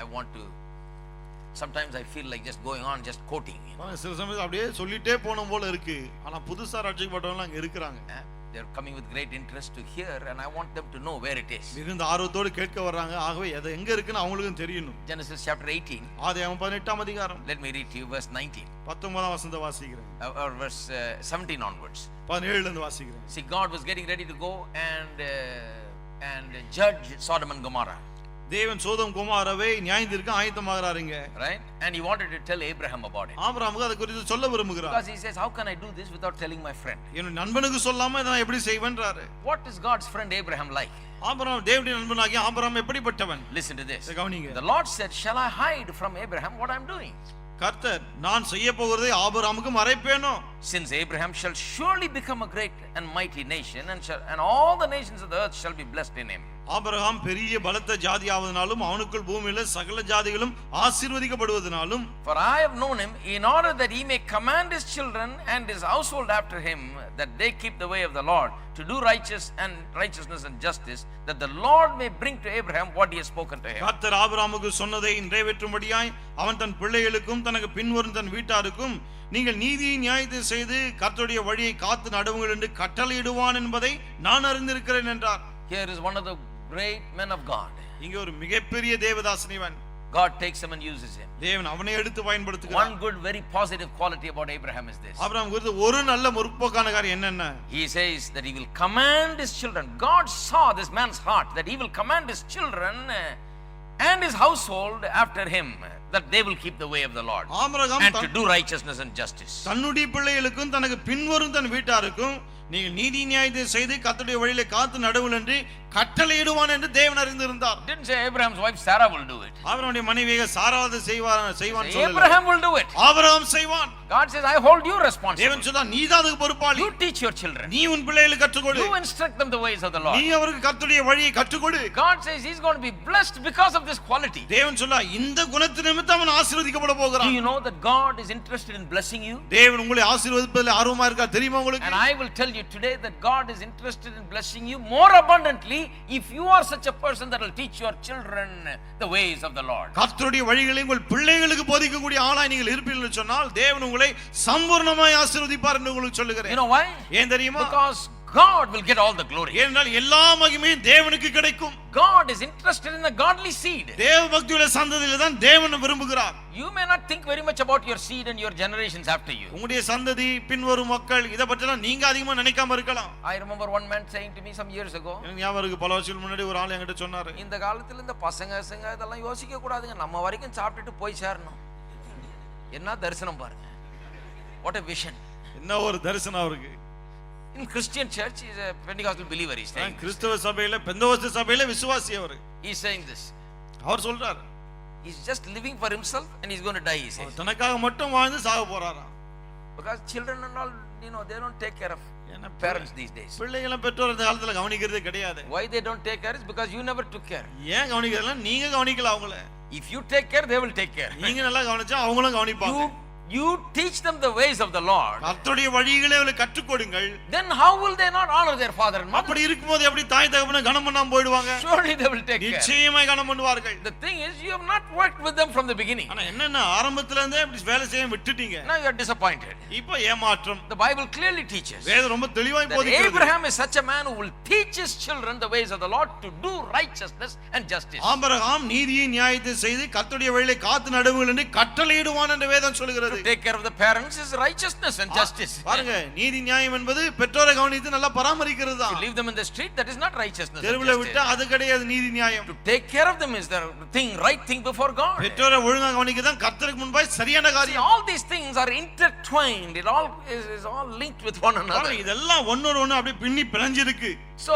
I want to, sometimes I feel like just going on just quoting, you know. சில சமயம் அப்படியே சொல்லிட்டே போணும் போல இருக்கு. ஆனா புதுசா ரட்சிக்கப்பட்டவங்க அங்க இருக்காங்க. They're coming with great interest to hear, and I want them to know where it is. மிகுந்த ஆர்வத்தோடு கேட்க வர்றாங்க. ஆகவே அது எங்க இருக்குன்னு அவங்களுக்கும் தெரியணும். Genesis chapter 18. ஆதியாகமம் 18ஆம் அதிகாரம். Let me read to you verse 19. 19ஆம் வசனத்தை வாசிக்கிறேன். Or verse 17 onwards. 17ல இருந்து வாசிக்கிறேன். See, God was getting ready to go and judge Sodom and Gomorrah. தேவன் Sodom கொமோராவை நியாயந்தீர்க்க ஆயத்தமாகறாருங்க. Right? And he wanted to tell Abraham about it. ஆபிரகாமுக்கு அத குறித்து சொல்ல விரும்புகிறார். Because he says, how can I do this without telling my friend? என் நண்பனுக்கு சொல்லாம இத நான் எப்படி செய்வேன்றாரு. What is God's friend Abraham like? Abraham தேவனுடைய நண்பனாகிய ஆபிரகாம் எப்படிப்பட்டவன்? Listen to this. கவனிங்க. The Lord said, shall I hide from Abraham what I'm doing? கர்த்தர் நான் செய்ய போகிறதை ஆபிரகாமுக்கு மறைப்பேனோ? Since Abraham shall surely become a great and mighty nation, and all the nations of the earth shall be blessed in him. Abraham பெரிய பலத்த ஜாதியாவதனாலும் அவனுக்குள் பூமியில சகல ஜாதிகளும் ஆசீர்வதிக்கப்படுவதனாலும், for I have known him in order that he may command his children and his household after him, that they keep the way of the Lord, to do righteousness and justice, that the Lord may bring to Abraham what he has spoken to him. கர்த்தர் ஆபிரகாமுக்கு சொன்னதை நிறைவேற்றும்படியாய் அவன் தன் பிள்ளைகளுக்கும் தனக்கு பின்வரும் தன் வீட்டாருக்கும் நீங்கள் நீதியை நியாயத்தை செய்து கர்த்தருடைய வழியை காத்து நடவுங்கள் என்று கட்டளையிடுவான் என்பதை நான் அறிந்திருக்கிறேன் என்றார். Here is one of the great men of God. இங்க ஒரு மிகப்பெரிய தேவதாசன் இவன். God takes him and uses him. தேவன் அவனை எடுத்து பயன்படுத்துகிறார். One good very positive quality about Abraham is this. Abraham குறித்து ஒரு நல்ல முற்போக்கான காரியம் என்னன்னா, he says that he will command his children. God saw this man's heart, that he will command his children and his household after him, that they will keep the way of the Lord and to do righteousness and justice. தன்னுடைய பிள்ளைகளுக்கும் தனக்கு பின்வரும் தன் வீட்டாருக்கும் நீங்கள் நீதி நியாயத்தை செய்து கர்த்தருடைய வழியிலே காத்து நடவுங்கள் என்று கட்டளையிடுவான் என்று தேவன் அறிந்திருந்தார். Didn't say Abraham's wife Sarah will do it. அவருடைய மனைவியாக சாராவது செய்வான் சொல்லல. Abraham will do it. Abraham செய்வான். God says, I hold you responsible. தேவன் சொல்றார், நீதான் அதுக்கு பொறுப்பாளி. You teach your children. நீ உன் பிள்ளைகளுக்கு கற்றுக் கொடு. You instruct them the ways of the Lord. நீ அவருக்கு கர்த்தருடைய வழியை கற்றுக் கொடு. God says he's going to be blessed because of this quality. தேவன் சொல்றார், இந்த குணத்தின் நிமித்தம் அவன் ஆசீர்வதிக்கப்பட போகிறான். Do you know that God is interested in blessing you? தேவன் உங்களை ஆசீர்வதிப்பதில் ஆர்வமா இருக்கார் தெரியுமா உங்களுக்கு? And I will tell you today that God is interested in blessing you more abundantly if you are such a person that will teach your children the ways of the Lord. கர்த்தருடைய வழிகளை உங்கள் பிள்ளைகளுக்கு போதிக்கக்கூடிய ஆளாய் நீங்கள் இருப்பீர்கள் என்று சொன்னால் தேவன் உங்களை சம்பூர்ணமாய் ஆசீர்வதிப்பார் என்று உங்களுக்கு சொல்லுகிறேன். You know why? ஏன் தெரியுமா? Because God will get all the glory. ஏனென்றால் எல்லா மகிமையும் தேவனுக்கு கிடைக்கும். God is interested in the godly seed. தேவ பக்தியுள்ள சந்ததியில தான் தேவன் விரும்புகிறார். You may not think very much about your seed and your generations after you. உங்களுடைய சந்ததி பின்வரும் மக்கள் இத பற்றிலாம் நீங்க அதிகமா நினைக்காம இருக்கலாம். I remember one man saying to me some years ago. எனக்கு ஞாபகம் இருக்கு, பல வருஷத்துக்கு முன்னாடி ஒரு ஆள் என்கிட்ட சொன்னாரு, இந்த காலத்துல இந்த பசங்க இதெல்லாம் யோசிக்க கூடாதுங்க, நம்ம வரைக்கும் சாப்பிட்டுட்டு போய் சேரணும். என்ன தரிசனம் பாருங்க. What a vision. என்ன ஒரு தரிசனம் அவருக்கு. In Christian church, he is a Pentecostal believer. He is saying, கிறிஸ்தவ சபையில பெந்தகோஸ்து சபையில விசுவாசி அவர். He is saying this. அவர் சொல்றார், he is just living for himself and he is going to die, he says. தனக்காக மட்டும் வாழ்ந்து சாக போறாராம். Because children and all they don't take care of ஏன்னா parents these days. பிள்ளைகளை பெற்றோர் இந்த காலத்துல கவனிக்கிறதே கிடையாது. Why they don't take care is because you never took care. ஏன் கவனிக்கிறதுல நீங்க கவனிக்கல அவங்கள. If you take care, they will take care. நீங்க நல்லா கவனிச்சா அவங்களும் கவனிப்பாங்க. You teach them the ways of the Lord. கர்த்தருடைய வழிகளை அவங்களுக்கு கற்றுக் கொடுங்கள். Then how will they not honor their father and mother? அப்படி இருக்கும்போது எப்படி தாய் தகப்பனை கனம் பண்ணாம போய்டுவாங்க? Surely they will take care. நிச்சயமாய் கனம் பண்ணுவார்கள். The thing is, you have not worked with them from the beginning. ஆனா என்னன்னா ஆரம்பத்துல இருந்தே இப்படி வேலை செய்ய விட்டுட்டீங்க. Now you are disappointed. இப்போ ஏமாற்றம். The Bible clearly teaches. வேதம் ரொம்ப தெளிவாய் போதிக்கிறது. Abraham is such a man who will teach his children the ways of the Lord to do righteousness and justice. Abraham நீதியை நியாயத்தை செய்து கர்த்தருடைய வழியை காத்து நடவுங்கள் என்று கட்டளையிடுவான் என்று வேதம் சொல்கிறது. To take care of the parents is righteousness and justice. பாருங்க நீதி நியாயம் என்பது பெற்றோரை கவனித்து நல்லா பராமரிக்கிறது தான். To leave them in the street, that is not righteousness. தெருவுல விட்டா அது கிடையாது நீதி நியாயம். To take care of them is the right thing before God. பெற்றோரை ஒழுங்கா கவனிக்கிறது தான் கர்த்தருக்கு முன்பாய் சரியான காரியம். All these things are intertwined. It all is all linked with one another. இதெல்லாம் ஒன்னோடு ஒன்னு அப்படியே பின்னி பிணைஞ்சு இருக்கு. So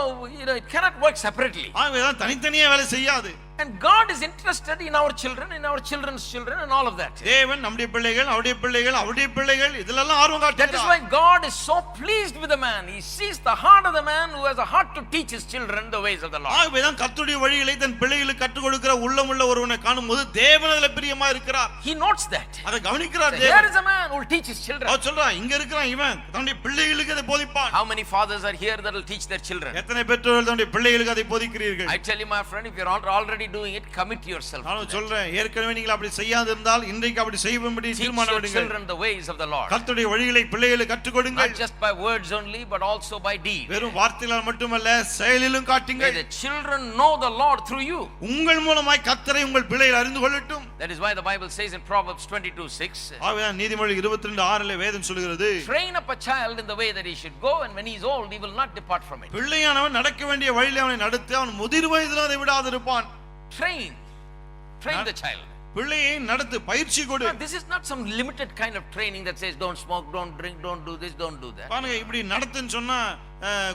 it cannot work separately. ஆகவே தனித்தனியா வேலை செய்யாது. And God is interested in our children, in our children's children, and all of that. தேவன் நம்முடைய பிள்ளைகள், அவருடைய பிள்ளைகள், அவருடைய பிள்ளைகள் இதெல்லாம் ஆர்வம் காட்டுகிறார். That is why God is so pleased with the man. He sees the heart of the man who has a heart to teach his children the ways of the Lord. ஆகவே தான் கர்த்தருடைய வழிகளை தன் பிள்ளைகளுக்கு கற்றுக் கொடுக்கிற உள்ளமுள்ள ஒருவனை காணும்போது தேவன் அதிலே பிரியமா இருக்கிறார். He notes that. அதை கவனிக்கிறார் தேவன். There is a man who will teach his children. அவர் சொல்றான் இங்க இருக்கிறான் இவன் தன்னுடைய பிள்ளைகளுக்கு அதை போதிப்பான். How many fathers are here that will teach their children? எத்தனை பெற்றோர்கள் தன்னுடைய பிள்ளைகளுக்கு அதை போதிக்கிறீர்கள்? I tell you my friend, if you are already doing it, commit yourself. நான் சொல்றேன் ஏற்கனவே நீங்கள் அப்படி செய்யாத இருந்தால் இன்றைக்கு அப்படி செய்யும்படி தீர்மானம் எடுங்கள். Teach your children the ways of the Lord. கர்த்தருடைய வழிகளை பிள்ளைகளுக்கு கற்றுக் கொடுங்கள். Not just by words only, but also by deed. வெறும் வார்த்தைகளால் மட்டுமல்ல செயலிலும் காட்டுங்கள். The children know the Lord through you. உங்கள் மூலமாய் கர்த்தரை உங்கள் பிள்ளைகள் அறிந்து கொள்ளட்டும். That is why the Bible says in Proverbs 22:6. ஆகையால் நீதிமொழி 22:6 வேதம் சொல்கிறது. Train up a child in the way that he should go, and when he is old, he will not depart from it. பிள்ளையானவன் நடக்க வேண்டிய வழியிலே அவனை நடத்தி அவன் முதிர் வயதிலும் அதை விடாதிருப்பான். Train the child. பிள்ளையை நடத்து பயிற்சி கொடு. This is not some limited kind of training that says don't smoke, don't drink, don't do this, don't do that. பாருங்க இப்படி நடத்துன்னு சொன்னா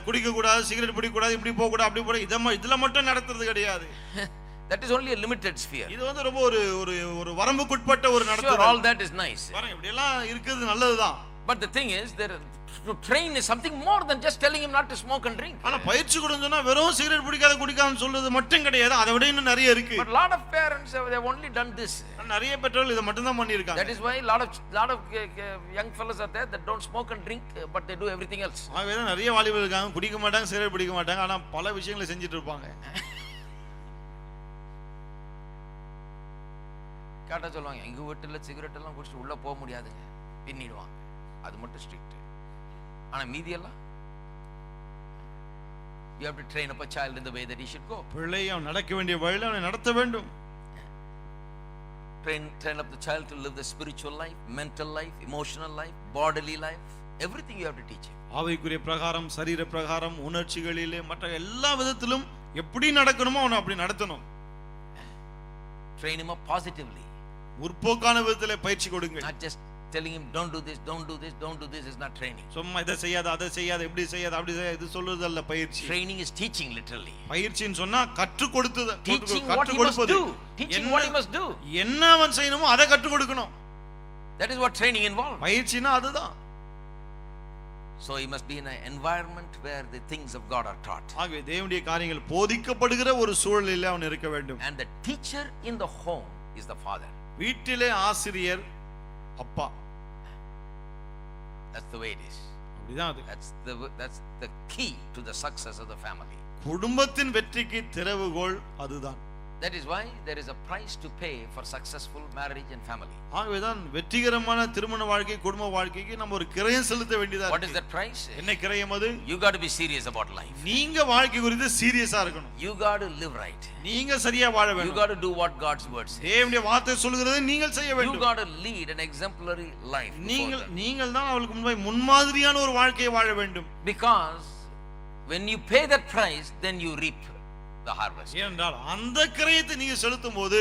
குடிக்க கூடாது, சிகரெட் பிடிக்க கூடாது, இப்படி போக கூடாது, அப்படி போட இதெல்லாம் மட்டும் நடத்துறது கிடையாது. That is only a limited sphere. இது வந்து ரொம்ப ஒரு வரம்புக்குட்பட்ட ஒரு நடத்துதல். Sure, all that is nice. பாருங்க இப்படி எல்லாம் இருக்குது நல்லதுதான். But the thing is, to train is something more than just telling him not to smoke and drink. ஆனா பயிற்சி கொடுன்னு சொன்னா வெறும் சிகரெட் பிடிக்காத குடிக்காதன்னு சொல்றது மட்டும் கிடையாது. அதை விட இன்னும் நிறைய இருக்கு. But lot of parents they have only done this. நிறைய பெற்றோர்கள் இத மட்டும் தான் பண்ணிருக்காங்க. That is why lot of young fellows are there that don't smoke and drink, but they do everything else. ஆகவே நிறைய வாலிபர்கள் இருக்காங்க, குடிக்க மாட்டாங்க, சிகரெட் பிடிக்க மாட்டாங்க, ஆனா பல விஷயங்களை செஞ்சிட்டு இருப்பாங்க. கேட்டா சொல்லுவாங்க எங்க வீட்டுல சிகரெட் எல்லாம் குடிச்சிட்டு உள்ள போக முடியாதுங்க, பின்னிடுவாங்க. அது மட்டும் ஸ்ட்ரிக்ட். ஆனா மீதி எல்லாம் you have to train up a child in the way that he should go. பிள்ளை அவன் நடக்க வேண்டிய வழியில அவனை நடத்த வேண்டும். Train up the child to live the spiritual life, mental life, emotional life, bodily life. Everything you have to teach him. ஆவிக்குரிய பிரகாரம், சரீர பிரகாரம், உணர்ச்சிகளிலே மற்ற எல்லா விதத்திலும் எப்படி நடக்கணுமோ அவனை அப்படி நடத்தணும். Train him up positively. முற்போக்கான விதத்திலே பயிற்சி கொடுங்க. Not just telling him don't do this, don't do this, don't do this is not training. சும்மா இத செய்யாத, அத செய்யாத, இப்படி செய்யாத, அப்படி செய்யாத இது சொல்றது அல்ல பயிற்சி. Training is teaching literally. பயிற்சின்னு சொன்னா கற்றுக் கொடுத்தது. Teaching what he must do. Teaching what he must do. என்ன அவன் செய்யணுமோ அதை கற்றுக் கொடுக்கணும். That is what training involves. பயிற்சினா அதுதான். So he must be in an environment where the things of God are taught. ஆகவே தேவனுடைய காரியங்கள் போதிக்கப்படுகிற ஒரு சூழலில் அவன் இருக்க வேண்டும். And the teacher in the home is the father. வீட்டிலே ஆசிரியர் அப்பா. That's the way it is. அப்படிதான் அது. That's the key to the success of the family. குடும்பத்தின் வெற்றிக்கு திறவுகோல் அதுதான். That is why there is a price to pay for successful marriage and family. ஆகவே தான் வெற்றிகரமான திருமண வாழ்க்கை, குடும்ப வாழ்க்கைக்கு நம்ம ஒரு கிரயம் செலுத்த வேண்டியதா இருக்கு. What is that price? என்ன கிரயம் அது? You got to be serious about life. நீங்க வாழ்க்கை குறித்து சீரியஸா இருக்கணும். You got to live right. நீங்க சரியா வாழ வேண்டும். You got to do what God's word says. தேவனுடைய வார்த்தை சொல்கிறது நீங்கள் செய்ய வேண்டும். You got to lead an exemplary life. நீங்கள் தான் அவளுக்கு முன்பாய் முன்மாதிரியான ஒரு வாழ்க்கையை வாழ வேண்டும். Because when you pay that price, then you reap the harvest. ஏனென்றால் அந்த கிரயத்தை நீங்க செலுத்தும் போது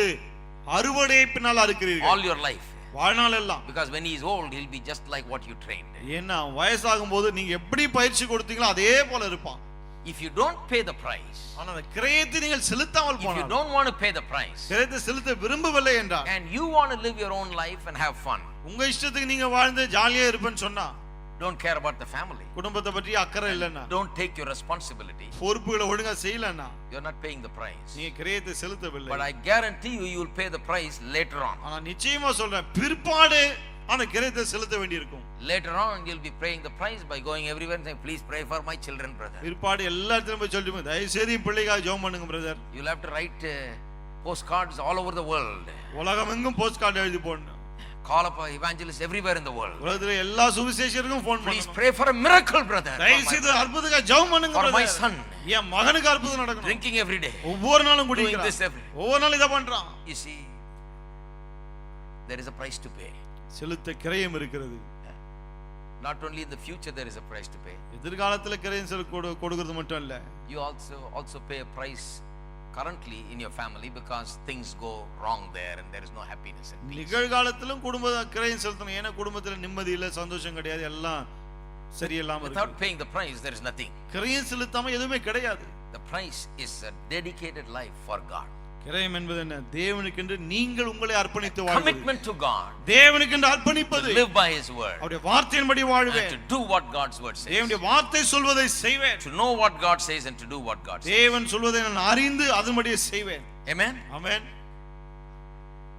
அறுவடையை பின்னால் அறுக்கிறீர்கள். All your life. வாழ்நாள் எல்லாம். Because when he is old, he'll be just like what you trained. ஏன்னா வயசாகும் போது நீங்க எப்படி பயிற்சி கொடுத்தீங்களோ அதே போல இருப்பான். If you don't pay the price, ஆனா அந்த கிரயத்தை நீங்கள் செலுத்தாமல் போனால், if you don't want to pay the price, கிரயத்தை செலுத்த விரும்பவில்லை என்றால், and you want to live your own life and have fun, உங்க இஷ்டத்துக்கு நீங்க வாழ்ந்து ஜாலியா இருப்பேன்னு சொன்னா, don't care about the family, குடும்பத்தை பற்றி அக்கறை இல்லைன்னா, don't take your responsibility, பொறுப்புகளை ஒழுங்கா செய்யலன்னா, you're not paying the price. நீங்க கிரயத்தை செலுத்தவில்லை. But I guarantee you, you will pay the price later on. ஆனா நிச்சயமா சொல்றேன், பிற்பாடு அந்த கிரயத்தை செலுத்த வேண்டியிருக்கும். Later on you'll be paying the price by going everywhere and saying, please pray for my children, brother. பிற்பாடு எல்லாத்தையும் போய் சொல்லிட்டு, தயவு செய்து பிள்ளைக்காக ஜெபம் பண்ணுங்க brother. You'll have to write postcards all over the world. உலகம் எங்கும் போஸ்ட் கார்டு எழுதி போடணும். Call up evangelists everywhere in the world. உலகத்துல எல்லா சுவிசேஷருக்கும் ஃபோன் பண்ணணும். Please pray for a miracle, brother. தயவு செய்து அற்புதத்துக்காக ஜெபம் பண்ணுங்க for பிரதர். my son. என் மகனுக்கு அற்புதம் நடக்கணும். Drinking every day. ஒவ்வொரு நாளும் Doing குடிக்கிறான். this every. ஒவ்வொரு நாளும் இத பண்றான். You see, there is a price to pay. செலுத்த கிரயம் இருக்கிறது. Not only in the future there is a price to pay. எதிர்காலத்துல கிரயம் கொடுக்கிறது மட்டும் இல்ல. You also pay a price currently in your family because things go wrong there and there is no happiness and peace. நிகழ்காலத்திலும் குடும்ப கிரயம் செலுத்தணும். ஏன்னா குடும்பத்துல நிம்மதி இல்ல, சந்தோஷம் கிடையாது, எல்லாம் சரியில்லாம இருக்கு. Without paying the price there is nothing. கிரயம் செலுத்தாம எதுவுமே கிடையாது. The price is a dedicated life for God. கிரயம் என்பது என்ன? தேவனுக்கென்று நீங்கள் உங்களை அர்ப்பணித்து வாழ்வது. Commitment to God. தேவனுக்கென்று அர்ப்பணிப்பது. To live by his word. அவருடைய வார்த்தையின்படி வாழ்வேன். To do what God's word says. தேவனுடைய வார்த்தை சொல்வதை செய்வேன். To know what God says and to do what God says. தேவன் சொல்வதை நான் அறிந்து அதன்படியே செய்வேன். Amen. Amen.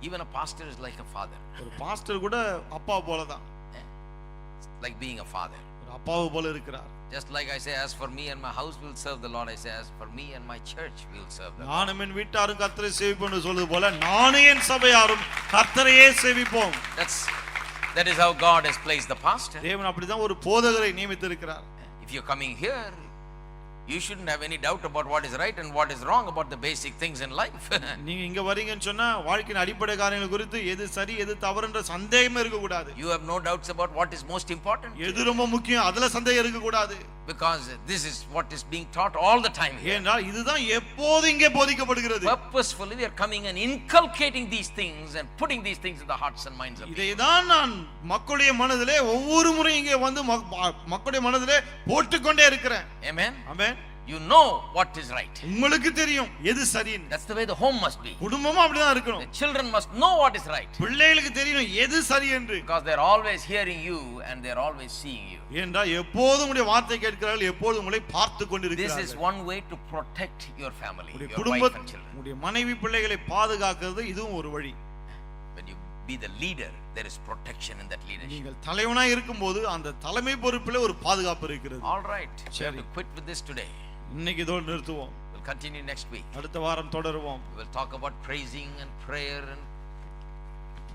Even a pastor is like a father. ஒரு பாஸ்டர் கூட அப்பா போலதான். Like being a father. ஒரு அப்பாவு போல இருக்கிறார். Just like I say, as for me and my house we will serve the Lord, I say, as for me and my church we will serve the Lord. நானும் என் வீட்டாரும் கர்த்தரை சேவிப்போம் என்று சொல்வது போல நானும் என் சபையாரும் கர்த்தரையே சேவிப்போம். That is how God has placed the pastor. தேவன் அப்படிதான் ஒரு போதகரை நியமித்திருக்கிறார். If you're coming here, you shouldn't have any doubt about what is right and what is wrong about the basic things in life. நீங்க இங்க வரீங்கன்னு சொன்னா வாழ்க்கையின் அடிப்படை காரியங்கள் குறித்து எது சரி எது தவறுன்ற சந்தேகமே இருக்க கூடாது. You have no doubts about what is most important. எது ரொம்ப முக்கியம் அதுல சந்தேகம் இருக்க கூடாது. Because this is what is being taught all the time here. ஏன்னா இதுதான் எப்போதும் இங்கே போதிக்கப்படுகிறது. Purposefully we are coming and inculcating these things and putting these things in the hearts and minds of people. இதைதான் நான் மக்களுடைய மனதிலே ஒவ்வொரு முறை இங்கே வந்து மக்களுடைய மனதிலே போட்டுக்கொண்டே இருக்கிறேன். Amen. Amen. You know what is right. உங்களுக்கு தெரியும் எது சரின்னு. That's the way the home must be. குடும்பமும் அப்படிதான் இருக்கணும். The children must know what is right. பிள்ளைகளுக்கு தெரியும் எது சரி என்று. Because they are always hearing you and they are always seeing you. ஏண்டா எப்போதும் உங்களுடைய வார்த்தை கேட்கிறார்கள், எப்போதும் உங்களை பார்த்து கொண்டிருக்கிறார்கள். This is one way to protect your family, your குடும்ப wife and children. உங்களுடைய மனைவி பிள்ளைகளை பாதுகாக்கிறது இதுவும் ஒரு வழி. When you be the leader, there is protection in that leadership. நீங்கள் தலைவனாய் இருக்கும்போது அந்த தலைமை பொறுப்பிலே ஒரு பாதுகாப்பு இருக்கிறது. All right. We have to quit with this today. இன்னைக்கு இதோட நிறுத்துவோம். We'll continue next week. அடுத்த வாரம் தொடருவோம். We will talk about praising and prayer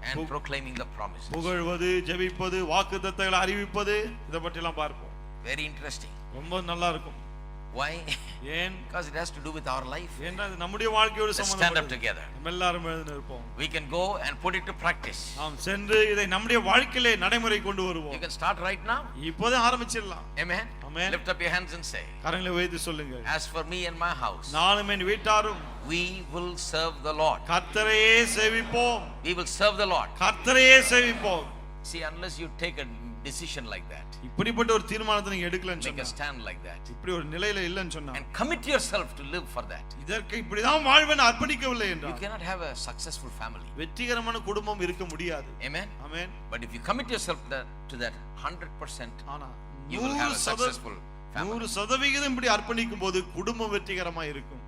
and proclaiming the promises. புகழ்வது, ஜெபிப்பது, வாக்குத்தத்தங்களை அறிவிப்பது, இத பற்றி எல்லாம் பார்ப்போம். Very interesting. ரொம்ப நல்லா இருக்கும். Why? ஏன்? Because it has to do with our life. ஏன்னா இது நம்முடைய வாழ்க்கையோடு Let's stand up சம்பந்தப்பட்டது. together. நம்ம எல்லாரும் எழுந்து நிற்போம். We can go and put it to practice. நாம் சென்று இதை நம்முடைய வாழ்க்கையிலே நடைமுறை கொண்டு You வருவோம். can start right now. இப்போதே ஆரம்பிச்சிடலாம். Amen. Amen. Lift up your hands and say, கரங்களை உயர்த்தி சொல்லுங்க. as for me and my house, நானும் என் வீட்டாரும் we will serve the Lord. கர்த்தரையே சேவிப்போம். We will serve the Lord. கர்த்தரையே சேவிப்போம். See, unless you take a decision like that, இப்படிப்பட்ட ஒரு தீர்மானத்தை நீங்க எடுக்கலன்னு make a சொன்னா, stand like that, இப்படி ஒரு நிலையில இல்லன்னு சொன்னா, and commit yourself to live for that, இதற்கு இப்படிதான் வாழ்வேன் அர்ப்பணிக்கவில்லை you என்றால் cannot have a successful family. வெற்றிகரமான குடும்பம் இருக்க முடியாது. Amen. Amen. But if you commit yourself to that 100%, ஆனா you will have a successful family. 100% இப்படி அர்ப்பணிக்கும் போது குடும்பம் வெற்றிகரமா இருக்கும்.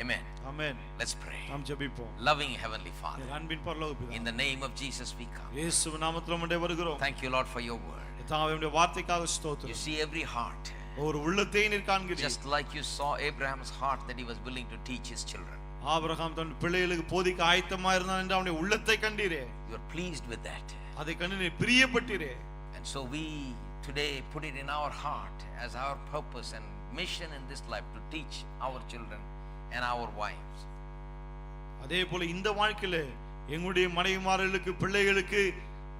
Amen. ஆமென். Let's pray. நாம் ஜெபிப்போம். Loving Heavenly Father, அன்பின் பரலோக பிதாவே, in the name of Jesus we come. இயேசுவின் நாமத்திலே உம்முடைய வருகிறோம். Thank you, Lord, for your word. தாவே உம்முடைய வார்த்தைக்காக You ஸ்தோத்திரம். see every heart, ஒரு உள்ளத்தை நீர் காண்கிறீர். just like you saw Abraham's heart that he was willing to teach his children. Abraham தன் பிள்ளைகளுக்கு போதிக்க ஆயத்தமா இருந்தான் என்று அவனுடைய உள்ளத்தை கண்டீரே. You are pleased with that. அதை கண்டு நீர் பிரியப்பட்டீரே. And so we today put it in our heart as our purpose and mission in this life to teach our children and our wives. அதே போல இந்த வாழ்க்கையில எங்களுடைய மனைவிமார்களுக்கு பிள்ளைகளுக்கு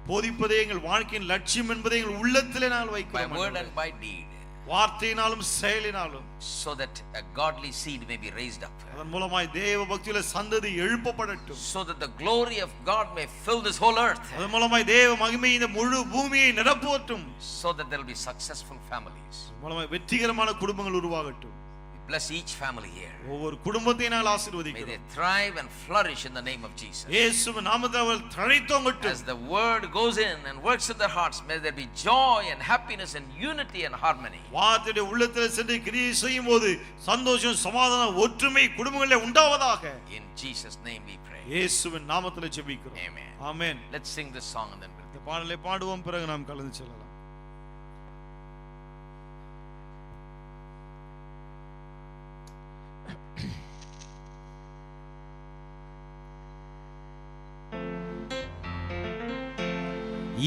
போதிப்பதே எங்கள் வாழ்க்கையின் லட்சியம் என்பதை எங்கள் உள்ளத்திலே நாங்கள் By வைக்கிறோம். word and by deed, வார்த்தையினாலும் செயலினாலும் so that a godly seed may be raised up, அதன் மூலமாய் தேவ பக்தியில சந்ததி எழுப்பப்படட்டும். so that the glory of God may fill this whole earth, அதன் மூலமாய் தேவ மகிமை இந்த முழு பூமியை நிரப்பட்டும். so that there will be successful families. மூலமாய் வெற்றிகரமான குடும்பங்கள் உருவாகட்டும். We bless each family here. ஒவ்வொரு குடும்பத்தையும் நாங்கள் May ஆசீர்வதிக்கிறோம். they thrive and flourish in the name of Jesus. இயேசுவின் நாமத்தில் அவர்கள் தழைத்தோங்கட்டும். As the word goes in and works in their hearts, may there be joy and happiness and unity and harmony. வார்த்தையுடைய உள்ளத்தில் சென்று கிரியை செய்யும்போது சந்தோஷம், சமாதானம், ஒற்றுமை குடும்பங்களிலே உண்டாவதாக. In Jesus' name we pray. இயேசுவின் நாமத்தில் ஜெபிக்கிறோம். Amen. Amen. Let's sing this song and then we'll இந்த பாடலை பாடுவோம், பிறகு நாம் கலந்து செல்லலாம்.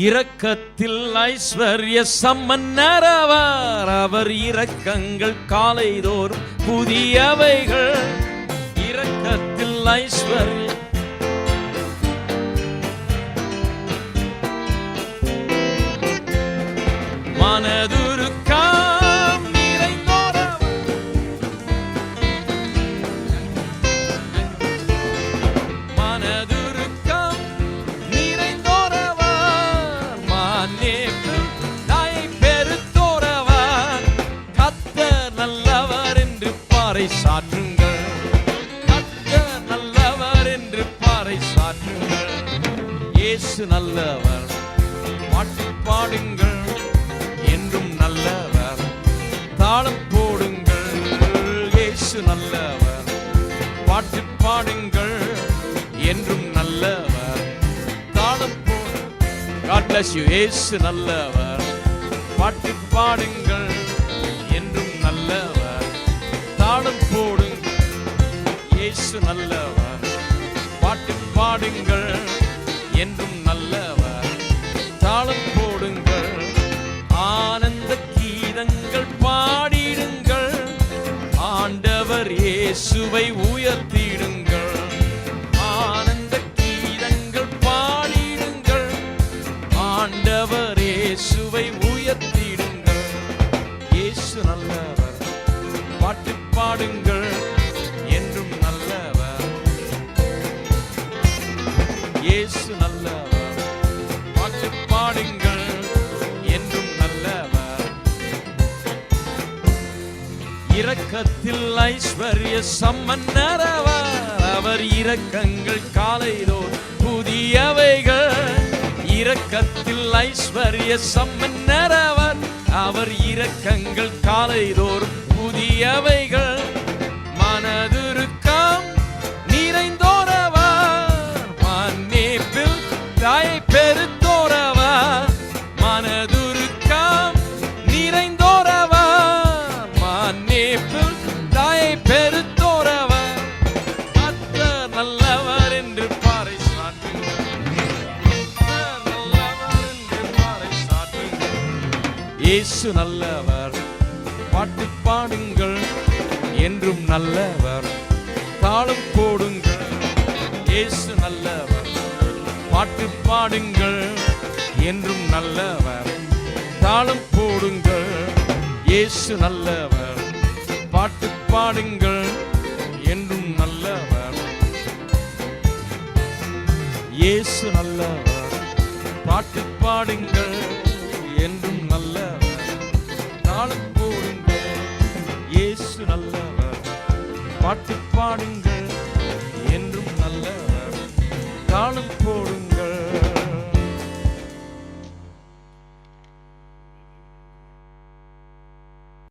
இரக்கத்தில் ஐஸ்வர்ய சம்பன்னரவர், அவர் இரக்கங்கள் காலைதோறும் புதியவைகள். இரக்கத்தில் ஐஸ்வர்ய மனதுருக்கம் நிறைந்தோரவர், மனதுருக்கம் நிறைந்தோரவர், மன்னிப்பில் தயை பெருத்தோரவர். கர்த்தர் நல்லவர் என்று பறைசாற்றுங்கள், கர்த்தர் நல்லவர் என்று பறைசாற்றுங்கள். இயேசு நல்லவர், பாட்டு பாடுங்கள், என்றும் நல்லவர், தாளம் போடுங்கள். இயேசு நல்லவர், பாட்டு பாடுங்கள், என்றும் நல்லவர், தாளம் போடுங்கள். God bless you. இயேசு நல்லவர், பாட்டு பாடுங்கள், என்றும் நல்லவர், தாளம் போடுங்கள். இயேசு நல்லவர், பாட்டு பாடுங்கள், என்றும் நல்லவர், தாளம் போடுங்கள். ஆனந்த கீதங்கள் பாடிடுங்கள், ஆண்டவர் இயேசுவை உயர்த்திடுங்கள். ஆனந்த கீதங்கள் பாடிடுங்கள், ஆண்டவர் இயேசுவை உயர்த்திடுங்கள். இயேசு நல்லவர், பாட்டு பாடுங்கள், என்றும் நல்லவர். இயேசு நல்லவர், பாட்டு பாடுங்கள், என்றும் நல்லவர். இரக்கத்தில் ஐஸ்வர்ய சம்பன்னரவர், அவர் இரக்கங்கள் காலைதோறும் புதியவைகள். இரக்கத்தில் ஐஸ்வர்ய சம்பன்னரவர், அவர் இரக்கங்கள் காலைதோறும் புதியவைகள். மனதுருக்கம் நிறைந்தோரவர், மன்னிப்பில் தயை பெருத்தோரவர். மனதுருக்கம் நிறைந்தோரவர், மன்னிப்பில் தயை பெருத்தோரவர். கர்த்தர் நல்லவர் என்று பறைசாற்றுங்கள், கர்த்தர் நல்லவர் என்று பறைசாற்றுங்கள். இயேசு நல்லவர், பாட்டு பாடுங்கள், என்றும் நல்லவர், தாளம் போடுங்கள். இயேசு நல்லவர், பாட்டு பாடுங்கள், என்றும் நல்லவர், தாளம் போடுங்கள். இயேசு நல்லவர், பாட்டு பாடுங்கள், என்றும் நல்லவர். இயேசு நல்லவர், பாட்டு பாடுங்கள், என்றும் நல்லவர், தாளம் போடுங்கள். இயேசு நல்லவர், பாட்டு பாடுங்கள், என்றும் நல்லவர், தாளம் போடுங்கள்.